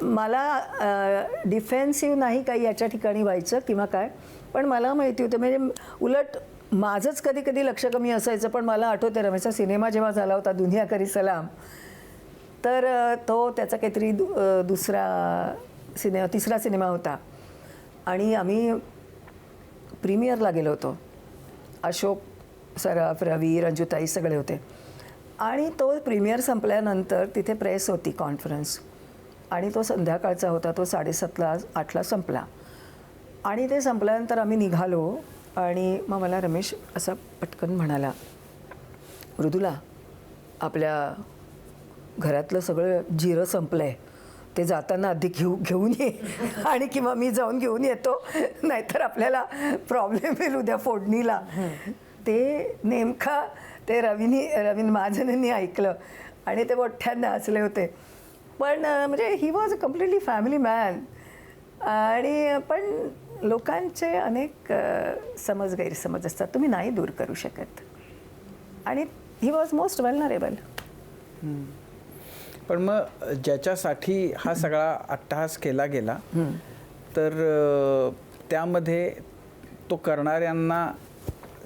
मला डिफेन्सिव्ह नाही काही याच्या ठिकाणी व्हायचं किंवा काय, पण मला माहिती होतं. म्हणजे उलट माझंच कधी कधी लक्ष कमी असायचं, पण मला आठवतं रमेशचा सिनेमा जेव्हा झाला होता दुनिया करी सलाम, तर तो त्याचा काहीतरी तिसरा सिनेमा होता आणि आम्ही प्रीमियरला गेलो होतो. अशोक सराफ, रवी, रंजुताई सगळे होते आणि तो प्रीमियर संपल्यानंतर तिथे प्रेस होती, कॉन्फरन्स, आणि तो संध्याकाळचा होता. तो 7:30ला 8ला संपला आणि ते संपल्यानंतर आम्ही निघालो आणि मग मला रमेश असा पटकन म्हणाला, मृदुला आपल्या घरातलं सगळं जिरं संपलं आहे, ते जाताना आधी घेऊन ये आणि किंवा मी जाऊन घेऊन येतो, नाहीतर आपल्याला प्रॉब्लेम येईल उद्या फोडणीला. ते नेमका ते रवीन महाजनांनी ऐकलं आणि ते मोठ्यांना हसले होते. पण म्हणजे he was a completely family man. आणि पण लोकांचे अनेक समज गैरसमज असतात, तुम्ही नाही दूर करू शकत. आणि ही वॉज मोस्ट वेलनरेबल. पण मग ज्याच्यासाठी हा सगळा अट्टहास केला गेला, तर त्यामध्ये तो करणाऱ्यांना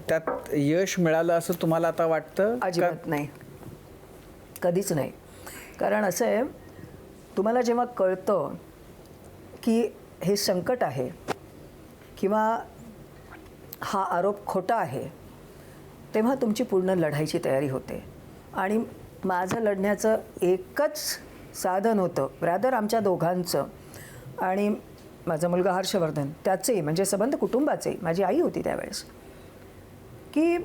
त्यात यश मिळालं असं तुम्हाला आता वाटतं? अजिबात नाही, कधीच नाही. कारण असं आहे, तुम्हाला जेव्हा कळतं की हे संकट आहे किंवा हा आरोप खोटा आहे, तेव्हा तुमची पूर्ण लढाईची तयारी होते. आणि माझं लढण्याचं एकच साधन होतं, रादर आमच्या दोघांचं आणि माझा मुलगा हर्षवर्धन त्याचेही, म्हणजे संबंध कुटुंबाचे, माझी आई होती त्यावेळेस, की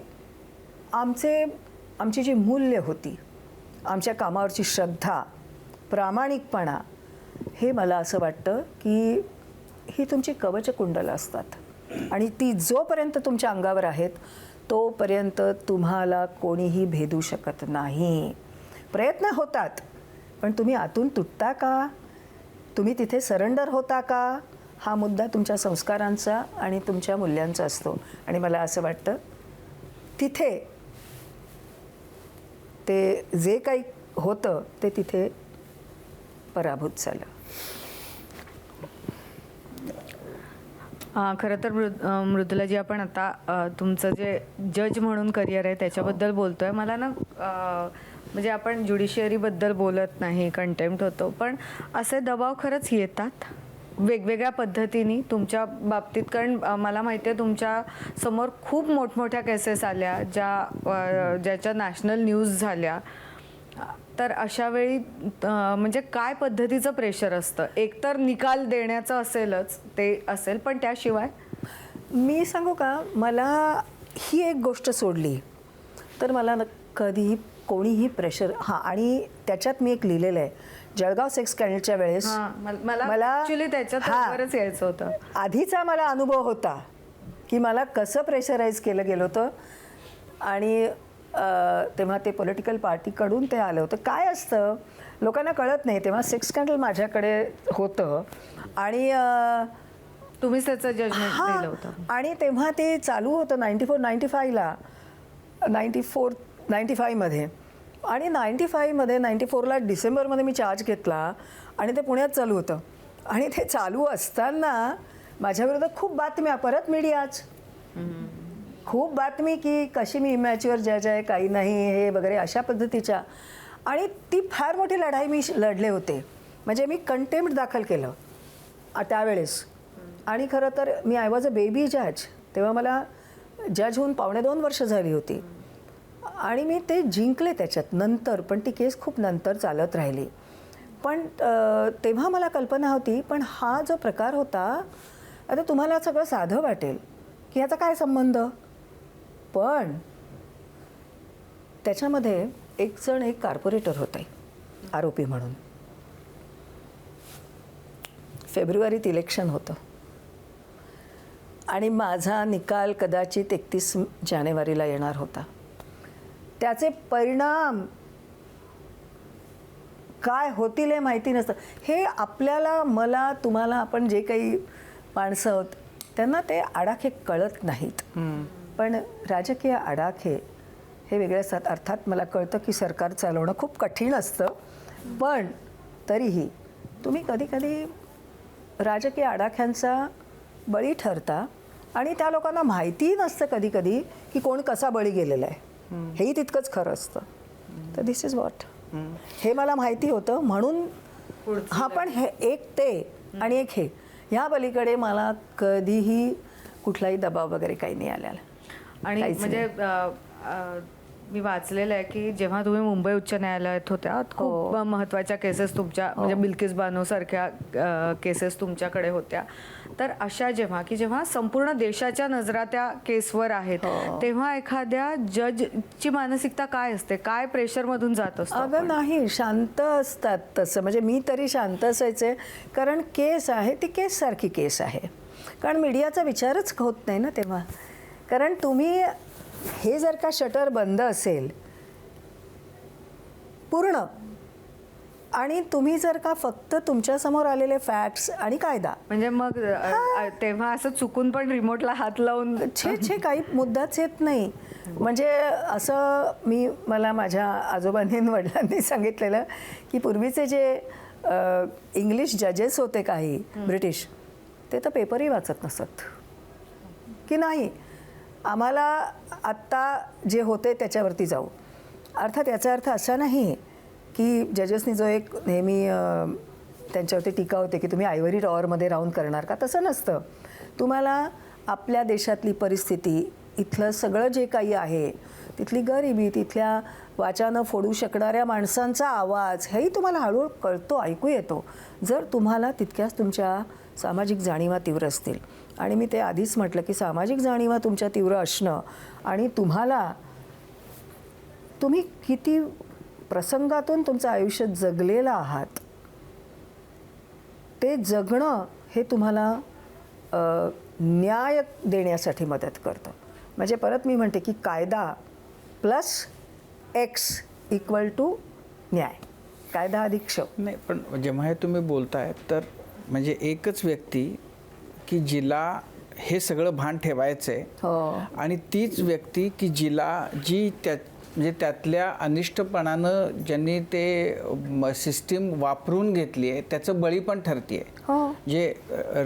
आमची जी मूल्य होती, आमच्या कामावरची श्रद्धा, प्रामाणिकपणा, हे मला असं वाटतं की ही तुमची कवचकुंडलं असतात आणि ती जोपर्यंत तुमच्या अंगावर आहेत तोपर्यंत तुम्हाला कोणीही भेदू शकत नाही. प्रयत्न होतात, पण तुम्ही आतून तुटता का? तुम्ही तिथे सरेंडर होता का? हा मुद्दा तुमच्या संस्कारांचा आणि तुमच्या मूल्यांचा असतो. आणि मला असं वाटतं तिथे ते जे काही होतं ते तिथे पराभूत झालं. खरं तर मृदुलाजी, आपण आता तुमचं जे जज म्हणून करिअर आहे त्याच्याबद्दल बोलतोय. मला ना म्हणजे आपण ज्युडिशियरीबद्दल बोलत नाही, कंटेम्प्ट होतो, पण असे दबाव खरंच येतात वेगवेगळ्या पद्धतीने तुमच्या बाबतीत. कारण मला माहिती आहे तुमच्या समोर खूप मोठमोठ्या केसेस आल्या ज्याच्या नॅशनल न्यूज झाल्या. तर अशा वेळी म्हणजे काय पद्धतीचं प्रेशर असतं? एकतर निकाल देण्याचं असेलच, ते असेल, पण त्याशिवाय मी सांगू का, मला ही एक गोष्ट सोडली तर मला कधीही कोणीही प्रेशर, आणि त्याच्यात मी एक लिहिलेलं आहे, जळगाव सेक्स स्कॅन्डलच्या वेळेस मला ॲक्च्युली त्याच्यात यायचं होतं. आधीचा मला अनुभव होता की मला कसं प्रेशराईज केलं गेलं होतं. आणि तेव्हा ते पॉलिटिकल पार्टीकडून ते आलं होतं. काय असतं लोकांना कळत नाही, तेव्हा सेक्स स्कॅन्डल माझ्याकडे होतं आणि तुम्हीच त्याचं जजमेंट दिलं होतं. आणि तेव्हा ते चालू होतं 95मध्ये आणि 94ला डिसेंबरमध्ये मी चार्ज घेतला आणि ते पुण्यात चालू होतं. आणि ते चालू असताना माझ्याविरोधात खूप बातम्या, परत मीडियाच खूप बातमी की कशी मी इमॅच्युअर जज आहे, काही नाही हे वगैरे अशा पद्धतीच्या. आणि ती फार मोठी लढाई मी लढले होते. म्हणजे मी कंटेम्प्ट दाखल केलं त्यावेळेस. आणि खरं तर मी आय वॉज अ बेबी जज, तेव्हा मला जज होऊन 2.5 वर्ष झाली होती आणि मी ते जिंकले त्याच्यात नंतर. पण ती केस खूप नंतर चालत राहिली. पण तेव्हा मला कल्पना होती, पण हा जो प्रकार होता, आता तुम्हाला सगळं साधं वाटेल की ह्याचा काय संबंध, पण त्याच्यामध्ये एक कॉर्पोरेटर होते आरोपी म्हणून. फेब्रुवारीत इलेक्शन होतं आणि माझा निकाल कदाचित 31 जानेवारीला येणार होता. त्याचे परिणाम काय होतील हे माहिती नसतं. हे आपल्याला, मला, तुम्हाला, आपण जे काही माणसं आहोत त्यांना ते आडाखे कळत नाहीत. पण राजकीय आडाखे हे वेगळे असतात. अर्थात मला कळतं की सरकार चालवणं खूप कठीण असतं, पण तरीही तुम्ही कधी कधी राजकीय आडाख्यांचा बळी ठरता आणि त्या लोकांना माहितीही नसतं कधी कधी की कोण कसा बळी गेलेला आहे, हेही तितकंच खरं असतं. तर दिस इज वॉट, हे मला माहिती होतं म्हणून. हा, पण हे एक ते आणि एक हे, ह्या पलीकडे मला कधीही कुठलाही दबाव वगैरे काही नाही आलेला. आणि काहीच म्हणजे मी वाचलेलं आहे की जेव्हा तुम्ही मुंबई उच्च न्यायालयात होत्या खूप महत्त्वाच्या केसेस तुमच्या म्हणजे बिल्किस बानो सारख्या केसेस तुमच्याकडे होत्या, तर अशा जेव्हा संपूर्ण देशाच्या नजरा त्या केसवर आहेत, तेव्हा एखाद्या जजची मानसिकता काय असते, काय प्रेशरमधून जात असतं? अगं नाही, शांत असतात तसं. म्हणजे मी तरी शांत असायचे, कारण केस आहे ती केससारखी केस आहे. कारण मीडियाचा विचारच होत नाही ना तेव्हा. कारण तुम्ही हे जर का शटर बंद असेल पूर्ण, आणि तुम्ही जर का फक्त तुमच्यासमोर आलेले फॅक्ट्स आणि कायदा, म्हणजे मग तेव्हा असं चुकून पण रिमोटला हात लावून छे काही मुद्दाच येत नाही. म्हणजे असं मला माझ्या आजोबांनी आणि वडिलांनी सांगितलेलं की पूर्वीचे जे इंग्लिश जजेस होते काही ब्रिटिश, ते तर पेपरही वाचत नसत की नाही, आम्हाला आत्ता जे होते त्याच्यावरती जाऊ. अर्थात याचा अर्थ असा नाही की जजेसनी जो एक नेहमी त्यांच्यावरती टीका होते की तुम्ही आयव्हरी टॉवरमध्ये राहून करणार का, तसं नसतं. तुम्हाला आपल्या देशातली परिस्थिती, इथलं सगळं जे काही आहे, तिथली गरिबी, तिथल्या वाचा फोडू शकणाऱ्या माणसांचा आवाज, हेही तुम्हाला हळूहळू कळतो, ऐकू येतो, जर तुम्हाला तितक्याच तुमच्या सामाजिक जाणीवा तीव्र असतील. आणि मी ते आधीच म्हटलं की सामाजिक जाणीवा तुमच्या तीव्र असणं आणि तुम्ही किती प्रसंगातून तुमचं आयुष्य जगलेलं आहात, ते जगणं हे तुम्हाला न्याय देण्यासाठी मदत करतं. म्हणजे परत मी म्हणते की कायदा प्लस एक्स इक्वल टू न्याय, कायदा अधिक क्ष. नाही, पण जेव्हा हे तुम्ही बोलताय तर म्हणजे एकच व्यक्ती की जिला हे सगळं भान ठेवायचं आहे, आणि तीच व्यक्ती की जी म्हणजे त्यातल्या अनिष्टपणानं ज्यांनी ते सिस्टीम वापरून घेतली आहे त्याचं बळी पण ठरते, जे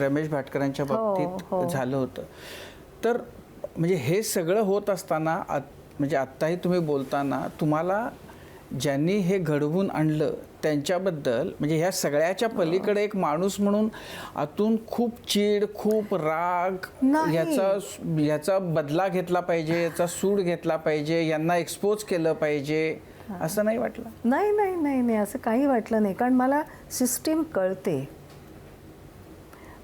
रमेश भाटकरांच्या बाबतीत झालं होतं. तर म्हणजे हे सगळं होत असताना म्हणजे आत्ताही तुम्ही बोलताना तुम्हाला ज्यांनी हे घडवून आणलं त्यांच्याबद्दल म्हणजे ह्या सगळ्याच्या पलीकडे एक माणूस म्हणून आतून खूप चीड, खूप राग, याचा बदला घेतला पाहिजे, याचा सूड घेतला पाहिजे, यांना एक्सपोज केलं पाहिजे, असं नाही वाटलं? नाही नाही नाही नाही, असं काही वाटलं नाही. कारण मला सिस्टीम कळते.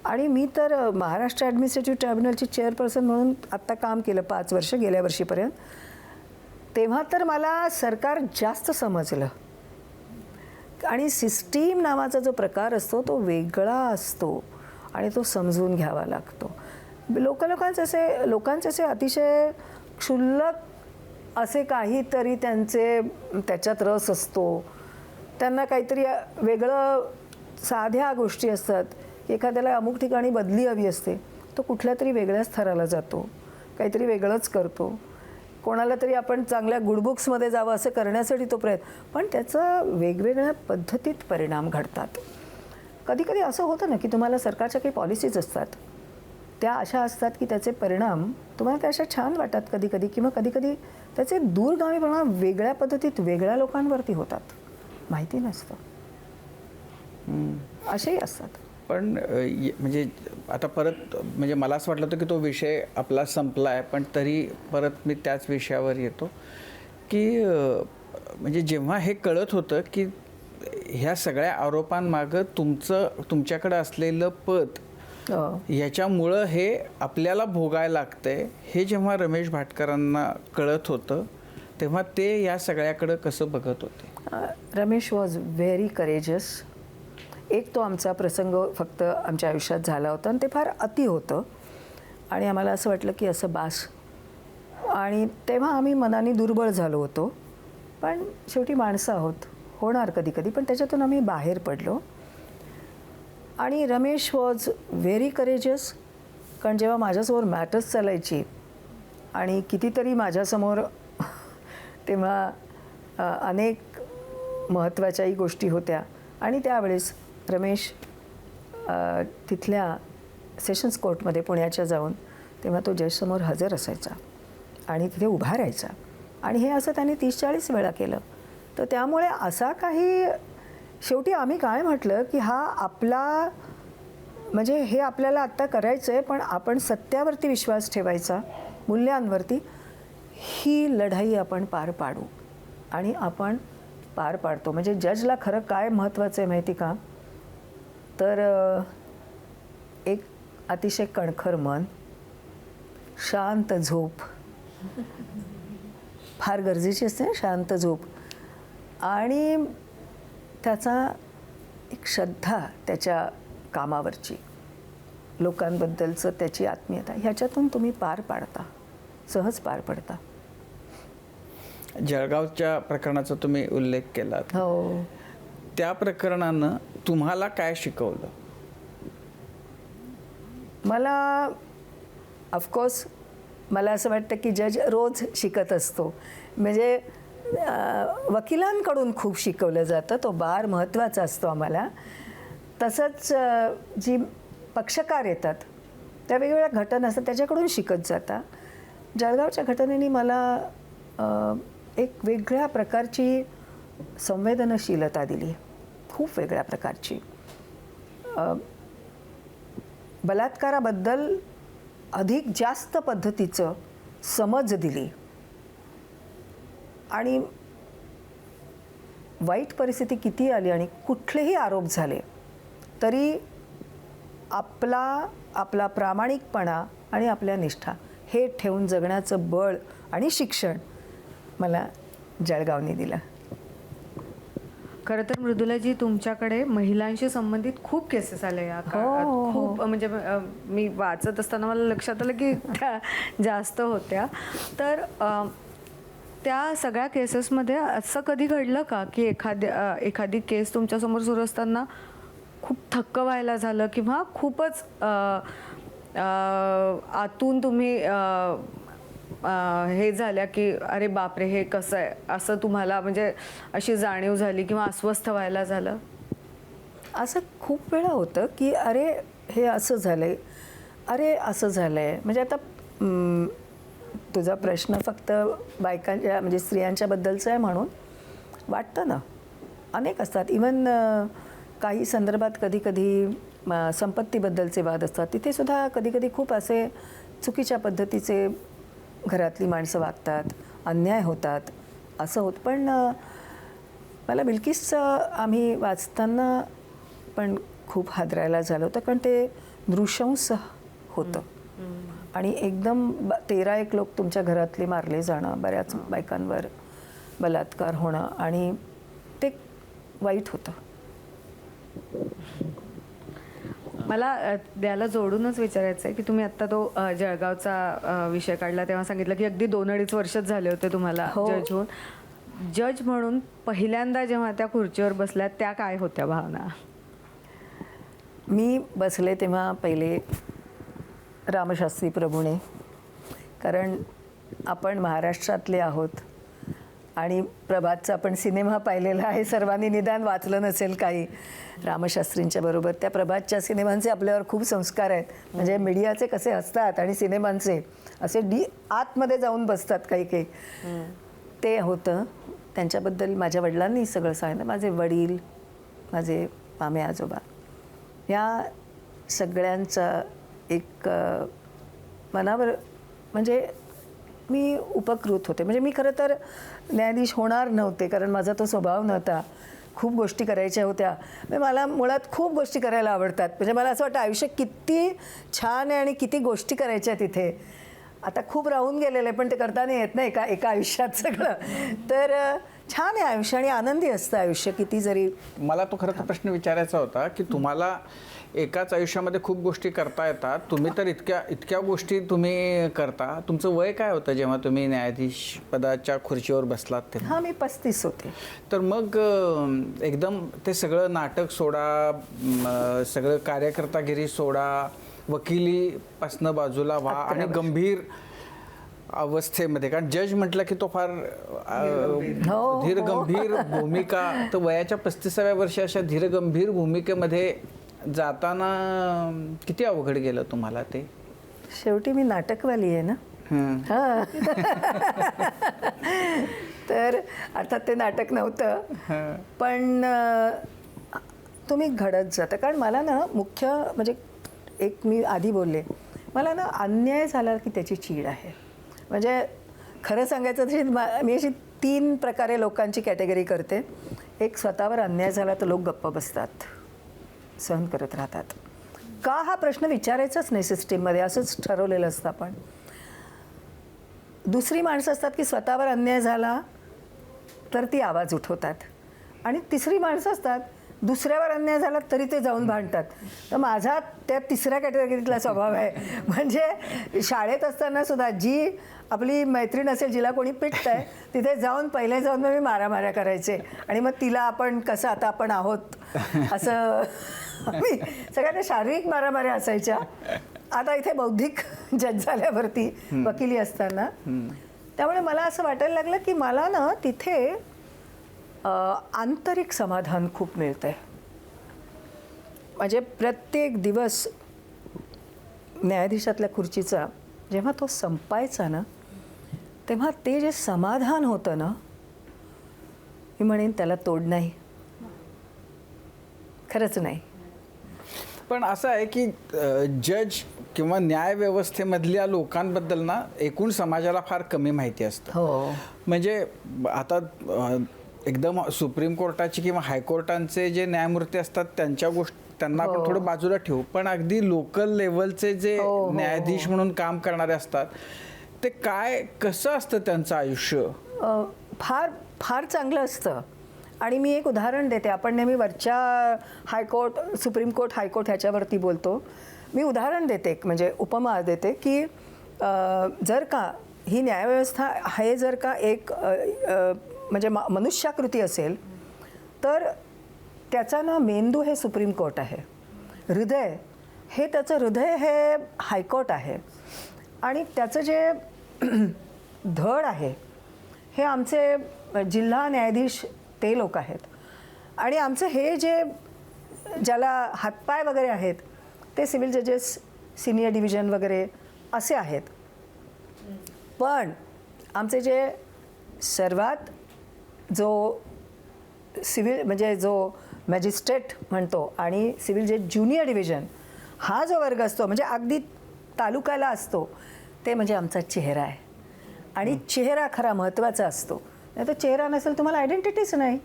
आणि मी तर महाराष्ट्र ॲडमिनिस्ट्रेटिव्ह ट्रायब्युनलची चेअरपर्सन म्हणून आत्ता काम केलं 5 वर्ष, गेल्या वर्षीपर्यंत. तेव्हा तर मला सरकार जास्त समजलं. आणि सिस्टीम नावाचा जो प्रकार असतो तो वेगळा असतो आणि तो समजून घ्यावा लागतो. लोकांचे असे अतिशय क्षुल्लक असे काहीतरी त्याच्यात रस असतो. त्यांना काहीतरी वेगळं, साध्या गोष्टी असतात की एखाद्याला अमुक ठिकाणी बदली हवी असते, तो कुठल्या तरी वेगळ्याच थराला जातो, काहीतरी वेगळंच करतो. कोणाला तरी आपण चांगल्या गुडबुक्समध्ये जावं असं करण्यासाठी तो प्रयत्न, पण त्याचा वेगवेगळ्या पद्धतीत परिणाम घडतात. कधी कधी असं होतं ना की तुम्हाला सरकारच्या काही पॉलिसीज असतात, त्या अशा असतात की त्याचे परिणाम तुम्हाला त्या अशा छान वाटतात कधी कधी, किंवा कधी कधी त्याचे दूरगामी परिणाम वेगळ्या पद्धतीत वेगळ्या लोकांवरती होतात, माहिती नसतं. असेही असतात. पण म्हणजे आता परत म्हणजे मला असं वाटलं होतं की तो विषय आपला संपला आहे, पण तरी परत मी त्याच विषयावर येतो की म्हणजे जेव्हा हे कळत होतं की ह्या सगळ्या आरोपांमागं तुमच्याकडं असलेलं पद, ह्याच्यामुळं हे आपल्याला भोगायला लागतंय, हे जेव्हा रमेश भाटकरांना कळत होतं तेव्हा ते या सगळ्याकडं कसं बघत होते? Ramesh was very courageous. एक तो आमचा प्रसंग फक्त आमच्या आयुष्यात झाला होता आणि ते फार अति होतं आणि आम्हाला असं वाटलं की असं बास. आणि तेव्हा आम्ही मनाने दुर्बळ झालो होतो, पण शेवटी माणसं आहोत, होणार कधी कधी, पण त्याच्यातून आम्ही बाहेर पडलो. आणि रमेश वॉज व्हेरी करेजस, कारण जेव्हा माझ्यासमोर मॅटर्स चालायची आणि कितीतरी माझ्यासमोर तेव्हा अनेक महत्त्वाच्याही गोष्टी होत्या, आणि त्यावेळेस रमेश तिथल्या सेशन्स कोर्टमध्ये पुण्याच्या जाऊन तेव्हा तो जजसमोर हजर असायचा आणि तिथे उभा राहायचा आणि हे असं त्यांनी 30-40 वेळा केलं. तर त्यामुळे असा काही शेवटी आम्ही काय म्हटलं की हा आपला म्हणजे हे आपल्याला आत्ता करायचं आहे, पण आपण सत्यावरती विश्वास ठेवायचा, मूल्यांवरती. ही लढाई आपण पार पाडू आणि आपण पार पाडतो. म्हणजे जजला खरं काय महत्त्वाचं आहे माहिती का? तर एक अतिशय कणखर मन, शांत झोप फार गरजेची असते ना, शांत झोप, आणि त्याचा एक श्रद्धा त्याच्या कामावरची, लोकांबद्दलचं त्याची आत्मीयता, ह्याच्यातून तुम्ही पार पाडता, सहज पार पडता. जळगावच्या प्रकरणाचा तुम्ही उल्लेख केलात. हो. त्या प्रकरणानं तुम्हाला काय शिकवलं? मला ऑफकोर्स मला असं वाटतं की जज रोज शिकत असतो. म्हणजे वकिलांकडून खूप शिकवलं जातं, तो बार महत्त्वाचा असतो आम्हाला. तसंच जी पक्षकार येतात त्या वेगवेगळ्या घटना असतात त्याच्याकडून शिकत जाता. जळगावच्या घटनेने मला एक वेगळ्या प्रकारची संवेदनशीलता दिली, खूप वेगळ्या प्रकारची. बलात्काराबद्दल अधिक जास्त पद्धतीचं समज दिली आणि वाईट परिस्थिती किती आली आणि कुठलेही आरोप झाले तरी आपला प्रामाणिकपणा आणि आपल्या निष्ठा हे ठेवून जगण्याचं बळ आणि शिक्षण मला जळगावने दिलं. खरं तर मृदुलाजी, तुमच्याकडे महिलांशी संबंधित खूप केसेस आले या काळात. हो. खूप म्हणजे मी वाचत असताना मला लक्षात आलं की त्या जास्त होत्या. तर त्या सगळ्या केसेसमध्ये असं कधी घडलं का की एखादी केस तुमच्यासमोर सुरू असताना खूप थक्क व्हायला झालं किंवा खूपच आतून तुम्ही हे झाल्या की अरे बापरे हे कसं आहे, असं तुम्हाला म्हणजे अशी जाणीव झाली किंवा अस्वस्थ व्हायला झालं? असं खूप वेळा होतं की अरे हे असं झालंय, अरे असं झालंय. म्हणजे आता तुझा प्रश्न फक्त बायकांच्या म्हणजे स्त्रियांच्याबद्दलचा आहे म्हणून वाटतं ना. अनेक असतात. इवन काही संदर्भात कधी संपत्तीबद्दलचे वाद असतात, तिथे सुद्धा कधी खूप असे चुकीच्या पद्धतीचे घरातली माणसं वागतात, अन्याय होतात, असं होतं. पण मला बिल्किसचं आम्ही वाचताना पण खूप हादरायला झालं होतं, कारण ते नृशंस होतं आणि एकदम 13 लोक तुमच्या घरातले मारले जाणं, बऱ्याच बायकांवर बलात्कार होणं, आणि ते वाईट होतं. मला त्याला जोडूनच विचारायचं आहे की तुम्ही आत्ता तो जळगावचा विषय काढला तेव्हा सांगितलं की अगदी 2-2.5 वर्षच झाले होते तुम्हाला जज होऊन. जज म्हणून पहिल्यांदा जेव्हा त्या खुर्चीवर बसल्या त्या काय होत्या भावना? मी बसले तेव्हा पहिले रामशास्त्री प्रभूणे, कारण आपण महाराष्ट्रातले आहोत आणि प्रभातचा आपण सिनेमा पाहिलेला आहे, सर्वांनी निदान वाचलं नसेल काही. रामशास्त्रींच्या बरोबर त्या प्रभातच्या सिनेमांचे आपल्यावर खूप संस्कार आहेत. म्हणजे मीडियाचे कसे असतात आणि सिनेमांचे असे आतमध्ये जाऊन बसतात काही. ते होतं. त्यांच्याबद्दल माझ्या वडिलांनी सगळं सांगितलं. माझे वडील, माझे मामे आजोबा, या सगळ्यांचा एक मनावर म्हणजे मी उपकृत होते. म्हणजे मी खरं तर न्यायाधीश होणार नव्हते, कारण माझा तो स्वभाव नव्हता. खूप गोष्टी करायच्या होत्या. म्हणजे मला मुळात खूप गोष्टी करायला आवडतात. म्हणजे मला असं वाटतं आयुष्य किती छान आहे आणि किती गोष्टी करायच्या तिथे. आता खूप राहून गेलेलं आहे, पण ते करता नाही येत ना एका आयुष्यात सगळं. तर छान आहे आयुष्य आणि आनंदी असतं आयुष्य किती जरी. मला तो खरं तर प्रश्न विचारायचा होता की तुम्हाला एकाच आयुष्यामध्ये खूप गोष्टी करता येतात, तुम्ही तर इतक्या गोष्टी तुम्ही करता. तुमचं वय काय होतं जेव्हा तुम्ही न्यायाधीश पदाच्या खुर्चीवर बसलात तेव्हा? हां, मी 35 होते. तर मग एकदम ते सगळं नाटक सोडा, सगळं कार्यकर्तागिरी सोडा, वकिलीपासनं बाजूला व्हा आणि गंभीर अवस्थेमध्ये, कारण जज म्हटलं की तो फार धीरगंभीर भूमिका. तर वयाच्या 35व्या वर्षी अशा धीरगंभीर भूमिकेमध्ये जाताना किती अवघड गेलं तुम्हाला ते? शेवटी मी नाटकवाली आहे ना. हां. तर अर्थात ते नाटक नव्हतं, पण तुम्ही घडत जाता. कारण मला ना मुख्य म्हणजे एक मी आधी बोलले, मला ना अन्याय झाला की त्याची चीड आहे. म्हणजे खरं सांगायचं तशी मी अशी 3 प्रकारे लोकांची कॅटेगरी करते. एक, स्वतःवर अन्याय झाला तर लोक गप्प बसतात, सहन करत राहतात. का हा प्रश्न विचारायचाच नाही सिस्टीममध्ये, असंच ठरवलेलं असतं आपण. दुसरी माणसं असतात की स्वतःवर अन्याय झाला तर ती आवाज उठवतात. आणि तिसरी माणसं असतात, दुसऱ्यावर अन्याय झाला तरी ते जाऊन भांडतात. तर माझा त्या तिसऱ्या कॅटेगरीतला स्वभाव आहे. म्हणजे शाळेत असताना सुद्धा जी आपली मैत्रीण असेल, जिला कोणी पिटतंय, तिथे जाऊन पहिले जाऊन मग मी मारामाऱ्या करायचे. आणि मग तिला आपण कसं आता आपण आहोत असं मी सगळ्या त्या शारीरिक मारामाऱ्या असायच्या. आता इथे बौद्धिक जज झाल्यावरती वकिली असताना, त्यामुळे मला असं वाटायला लागलं की मला ना तिथे आंतरिक समाधान खूप मिळतं आहे. म्हणजे प्रत्येक दिवस न्यायाधीशातल्या खुर्चीचा जेव्हा तो संपायचा ना, तेव्हा ते जे समाधान होतं ना, मी म्हणेन त्याला तोड नाही, खरंच नाही. पण असं आहे की जज किंवा न्यायव्यवस्थेमधल्या लोकांबद्दल ना एकूण समाजाला फार कमी माहिती असतं. हो. म्हणजे आता एकदम सुप्रीम कोर्टाचे किंवा हायकोर्टांचे जे न्यायमूर्ती असतात त्यांच्या त्यांना आपण थोडं बाजूला ठेवू, पण अगदी लोकल लेवलचे जे न्यायाधीश म्हणून काम करणारे असतात, ते कसं असतं त्यांचं आयुष्य? फार फार चांगलं असतं. आणि मी एक उदाहरण देते. आपण नेहमी वरच्या हायकोर्ट, सुप्रीम कोर्ट, हायकोर्ट ह्याच्यावरती बोलतो. मी उदाहरण देते, म्हणजे उपमा देते की जर का ही न्यायव्यवस्था हे जर का एक म्हणजे मनुष्याकृती असेल, तर त्याचा ना मेंदू हे सुप्रीम कोर्ट आहे, हृदय हे त्याचं हृदय हे हायकोर्ट आहे, आणि त्याचं जे धड आहे हे आमचे जिल्हा न्यायाधीश ते लोक आहेत. आणि आमचं हे जे ज्याला हातपाय वगैरे आहेत ते सिव्हिल जजेस, सिनियर डिव्हिजन वगैरे असे आहेत. पण आमचे जे सर्वात जो सिव्हिल म्हणजे जो मॅजिस्ट्रेट म्हणतो आणि सिव्हिल जे ज्युनियर डिव्हिजन हा जो वर्ग असतो, म्हणजे अगदी तालुक्याला असतो, ते म्हणजे आमचा चेहरा आहे. आणि चेहरा खरा महत्त्वाचा असतो. नाही तर चेहरा नसेल तुम्हाला आयडेंटिटीच नाही.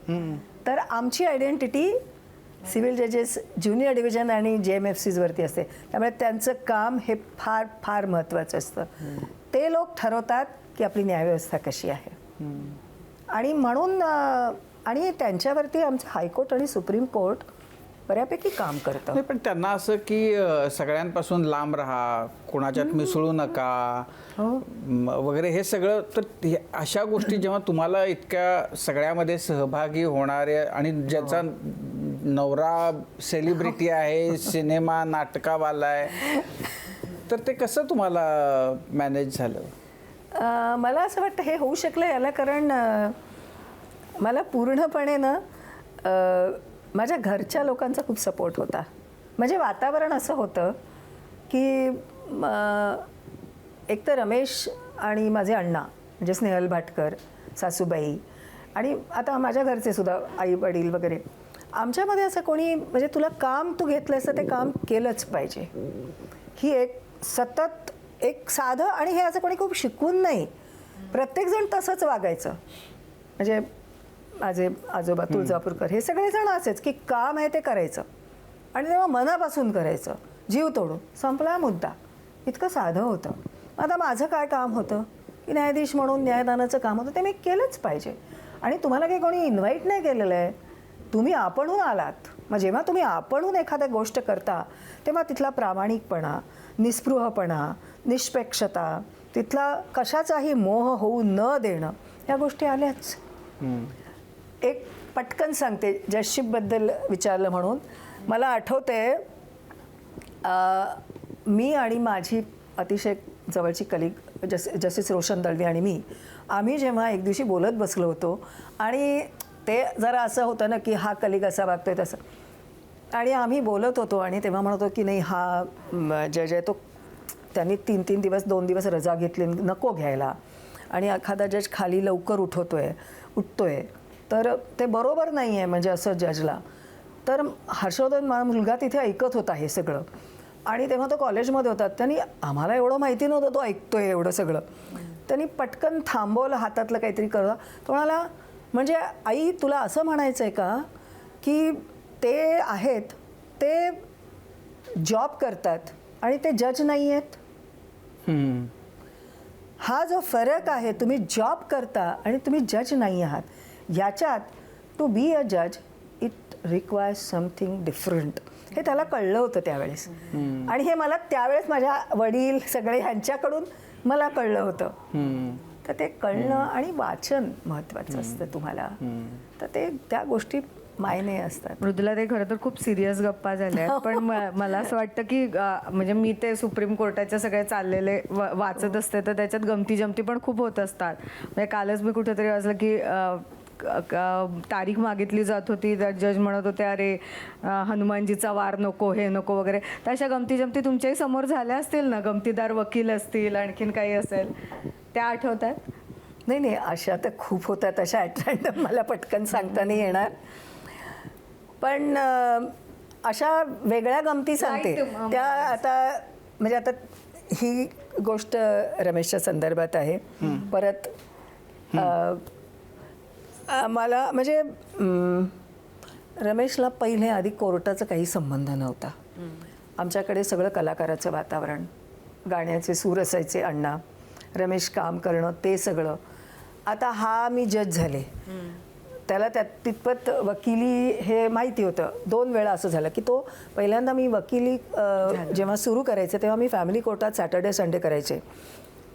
तर आमची आयडेंटिटी सिव्हिल जजेस, ज्युनियर डिव्हिजन आणि JMFCजवरती असते. त्यामुळे त्यांचं काम हे फार फार महत्त्वाचं असतं. ते लोक ठरवतात की आपली न्यायव्यवस्था कशी आहे. आणि म्हणून आणि त्यांच्यावरती आमचं हायकोर्ट आणि सुप्रीम कोर्ट बऱ्यापैकी काम करतं. नाही, पण त्यांना असं की सगळ्यांपासून लांब राहा, कोणाच्यात मिसळू नका वगैरे हे सगळं, तर अशा गोष्टी जेव्हा तुम्हाला इतक्या सगळ्यामध्ये सहभागी होणारे आणि ज्याचा नवरा सेलिब्रिटी आहे, सिनेमा नाटकावाला आहे, तर ते कसं तुम्हाला मॅनेज झालं? मला असं वाटतं हे होऊ शकलं याला कारण मला पूर्णपणे ना माझ्या घरच्या लोकांचा खूप सपोर्ट होता. म्हणजे वातावरण असं होतं की एक तर रमेश आणि माझे अण्णा म्हणजे स्नेहल भाटकर, सासूबाई, आणि आता माझ्या घरचे सुद्धा आई वडील वगैरे, आमच्यामध्ये असं कोणी म्हणजे तुला काम तू घेतलंस तर ते काम केलंच पाहिजे ही एक सतत एक साधं, आणि हे असं कोणी खूप शिकून नाही, प्रत्येकजण तसंच वागायचं. म्हणजे माझे आजोबा तुळजापूरकर हे सगळेजण असेच की काम आहे ते करायचं आणि तेव्हा मनापासून करायचं, जीव तोडून, संपला मुद्दा. इतकं साधं होतं. आता माझं काय काम होतं की न्यायाधीश म्हणून न्यायदानाचं काम होतं, ते मी केलंच पाहिजे. आणि तुम्हाला काही कोणी इन्व्हाइट नाही केलेलं आहे, तुम्ही आपणहून आलात. मग जेव्हा तुम्ही आपणहून एखाद्या गोष्ट करता तेव्हा तिथला प्रामाणिकपणा, निस्पृहपणा, निष्पेक्षता, तिथला कशाचाही मोह होऊ न देणं, या गोष्टी आल्याच. एक पटकन सांगते, जजशिपबद्दल विचारलं म्हणून. मला आठवते मी आणि माझी अतिशय जवळची कलिग जस्टिस रोशन दळवी आणि मी, आम्ही जेव्हा एक दिवशी बोलत बसलो होतो आणि ते जरा असं होतं ना की हा कलिग असा वागतोय तसं, आणि आम्ही बोलत होतो आणि तेव्हा म्हणतो की नाही हा जज आहे तो त्यांनी 3-3 दिवस 2 दिवस रजा घेतली, नको घ्यायला, आणि एखादा जज खाली लवकर उठतोय तर ते बरोबर नाही आहे म्हणजे असं जजला. तर हर्षवर्धन माझा मुलगा तिथे ऐकत होता हे सगळं, आणि तेव्हा तो कॉलेजमध्ये होता. त्यांनी आम्हाला एवढं माहिती नव्हतं तो ऐकतोय एवढं सगळं. त्यांनी पटकन थांबवलं, हातातलं काहीतरी करत. तो म्हणाला, म्हणजे आई तुला असं म्हणायचं आहे का की ते आहेत ते जॉब करतात आणि ते जज नाही आहेत? हा जो फरक आहे, तुम्ही जॉब करता आणि तुम्ही जज नाही आहात, याच्यात टू बी अ जज इट रिक्वायर्स समथिंग डिफरंट. हे त्याला कळलं होतं त्यावेळेस, आणि हे मला त्यावेळेस माझ्या वडील सगळे ह्यांच्याकडून मला कळलं होतं. तर ते कळणं आणि वाचन महत्त्वाचं असतं तुम्हाला, तर ते त्या गोष्टी मायने असतात. मृदुला, ते खरं तर खूप सिरियस गप्पा झाल्या आहेत, पण मला असं वाटतं की म्हणजे मी ते सुप्रीम कोर्टाचे सगळे चाललेले वाचत असते, तर त्याच्यात गमती जमती पण खूप होत असतात. म्हणजे कालच मी कुठेतरी वाचलं की तारीख मागितली जात होती, तर जज म्हणत होते अरे हनुमानजीचा वार नको, हे नको वगैरे. तर अशा गमती जमती तुमच्याही समोर झाल्या असतील ना? गमतीदार वकील असतील, आणखीन काही असेल, त्या आठवतात? नाही, अशा तर खूप होतात. अशा ॲट मला पटकन सांगता नाही येणार, पण अशा वेगळ्या गमती सांगते त्या. आता म्हणजे आता ही गोष्ट रमेशच्या संदर्भात आहे. परत मला म्हणजे रमेशला पहिले आधी कोर्टाचा काही संबंध नव्हता. आमच्याकडे सगळं कलाकाराचं वातावरण, गाण्याचे सूर असायचे, अण्णा रमेश काम करणं, ते सगळं. आता हा मी जज झाले, त्याला तितपत वकिली हे माहिती होतं. 2 वेळा असं झालं की तो पहिल्यांदा मी वकिली जेव्हा सुरू करायचे तेव्हा मी फॅमिली कोर्टात सॅटर्डे संडे करायचे,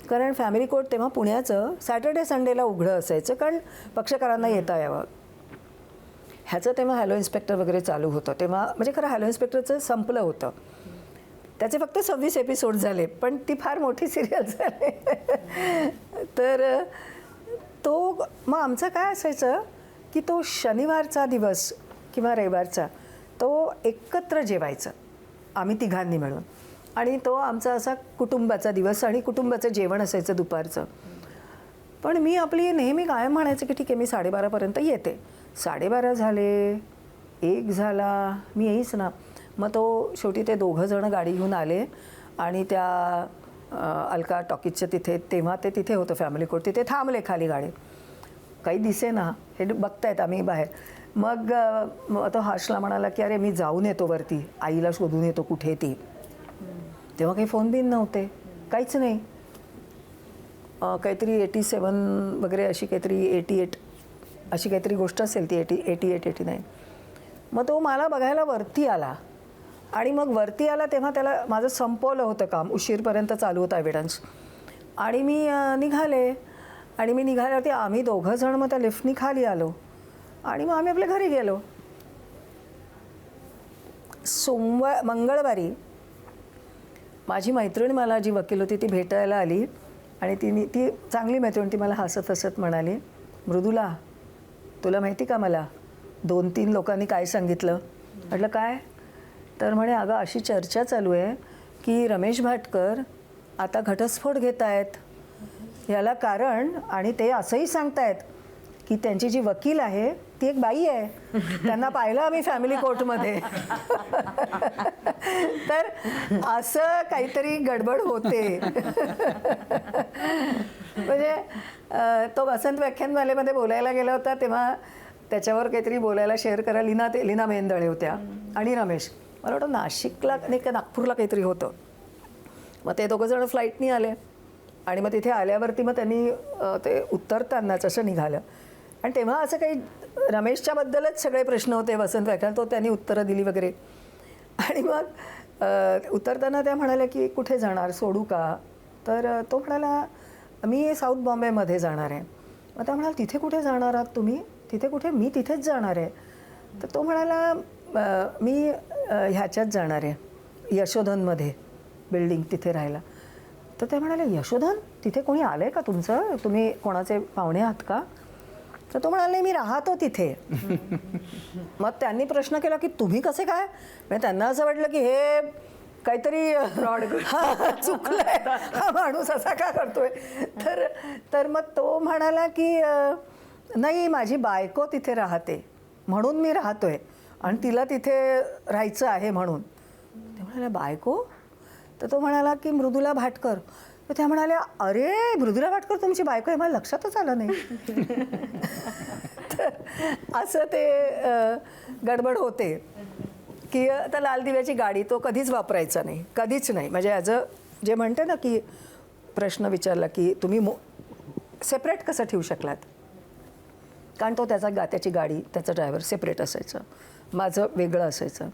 कारण फॅमिली कोर्ट तेव्हा पुण्याचं सॅटर्डे संडेला उघडं असायचं, कारण पक्षकारांना येता यावं. ह्याचं तेव्हा हॅलो इन्स्पेक्टर वगैरे चालू होतं तेव्हा, म्हणजे खरं हॅलो इन्स्पेक्टरचं संपलं होतं, त्याचे फक्त 26 एपिसोड झाले, पण ती फार मोठी सिरियल झाली. तर तो मग आमचं काय असायचं की तो शनिवारचा दिवस किंवा रविवारचा तो एकत्र जेवायचं आम्ही तिघांनी मिळून, आणि तो आमचा असा कुटुंबाचा दिवस आणि कुटुंबाचं जेवण असायचं दुपारचं. पण मी आपली नेहमी कायम म्हणायचं की ठीक आहे मी 12:30पर्यंत येते. 12:30 झाले, 1 झाला, मी येईच ना. मग तो शेवटी ते 2 जण गाडी घेऊन आले आणि त्या अलका टॉकीजच्या तिथे, तेव्हा ते तिथे होतं फॅमिली कोर्ट, तिथे थांबले खाली गाडी. काही दिसे ना, हे बघतायत आम्ही बाहेर. मग तो हर्षला म्हणाला की अरे मी जाऊन येतो वरती, आईला शोधून येतो कुठे ती. तेव्हा काही फोन बिन नव्हते, काहीच नाही. काहीतरी 87 वगैरे अशी काहीतरी 88 अशी काहीतरी गोष्ट असेल ती, 88-89. मग तो मला बघायला वरती आला, आणि मग वरती आला तेव्हा त्याला माझं संपवलं होतं काम, उशीरपर्यंत चालू होता एव्हिडन्स, आणि मी निघाले. आणि मी निघाल्यावरती आम्ही 2 जण मग त्या लिफ्टनी खाली आलो, आणि मग आम्ही आपल्या घरी गेलो. मंगळवारी माझी मैत्रीण मला जी वकील होती ती भेटायला आली, आणि ती चांगली मैत्रीण, ती मला हसत हसत म्हणाली, मृदुला तुला माहिती का मला 2-3 लोकांनी काय सांगितलं? म्हटलं काय? तर म्हणे अगं अशी चर्चा चालू आहे की रमेश भाटकर आता घटस्फोट घेत आहेत. याला कारण, आणि ते असंही सांगतायत की त्यांची जी वकील आहे ती एक बाई आहे, त्यांना पाहिलं आम्ही फॅमिली कोर्टमध्ये. तर असं काहीतरी गडबड होते. म्हणजे तो वसंत व्याख्यानमालेमध्ये बोलायला गेला होता तेव्हा त्याच्यावर काहीतरी बोलायला शेअर करायला लीना मेंदळे होत्या आणि रमेश, मला वाटतं नाशिकला नाही का नागपूरला काहीतरी होतं. मग ते 2 जण फ्लाईटनी आले, आणि मग तिथे आल्यावरती मग त्यांनी ते उत्तरतानाच असं निघालं. आणि तेव्हा असं काही रमेशच्याबद्दलच सगळे प्रश्न होते वसंत व्याख्यान, तो त्यांनी उत्तरं दिली वगैरे. आणि मग उतरताना त्या म्हणाल्या की कुठे जाणार, सोडू का? तर तो म्हणाला मी साऊथ बॉम्बेमध्ये जाणार आहे. मग त्या म्हणाला तिथे कुठे जाणार आहात तुम्ही? तिथे कुठे? मी तिथेच जाणार आहे. तर तो म्हणाला मी ह्याच्यात जाणार आहे यशोधनमध्ये, बिल्डिंग तिथे राहायला. तर ते म्हणाले यशोधन, तिथे कोणी आलं आहे का तुमचं, तुम्ही कोणाचे पाहुणे आहात का? तर तो म्हणाला नाही मी राहतो तिथे. मग त्यांनी प्रश्न केला की तुम्ही कसे काय? म्हणजे त्यांना असं वाटलं की हे काहीतरी चुकलंय हा माणूस असा का करतोय. तर मग तो म्हणाला की नाही, माझी बायको तिथे राहते म्हणून मी राहतोय आणि तिला तिथे राहायचं आहे म्हणून. ते म्हणाला बायको? तर तो म्हणाला की मृदुला भाटकर. तर त्या म्हणाल्या अरे मृदुला भाटकर तुमची बायको आहे, मला लक्षातच आलं नाही. तर असं ते गडबड होते की आता लाल दिव्याची गाडी तो कधीच वापरायचा नाही, कधीच नाही. म्हणजे ॲज अ जे म्हणते ना की प्रश्न विचारला की तुम्ही सेपरेट कसं ठेवू शकलात, कारण तो त्याची गाडी त्याचा ड्रायव्हर सेपरेट असायचं, माझं वेगळं असायचं.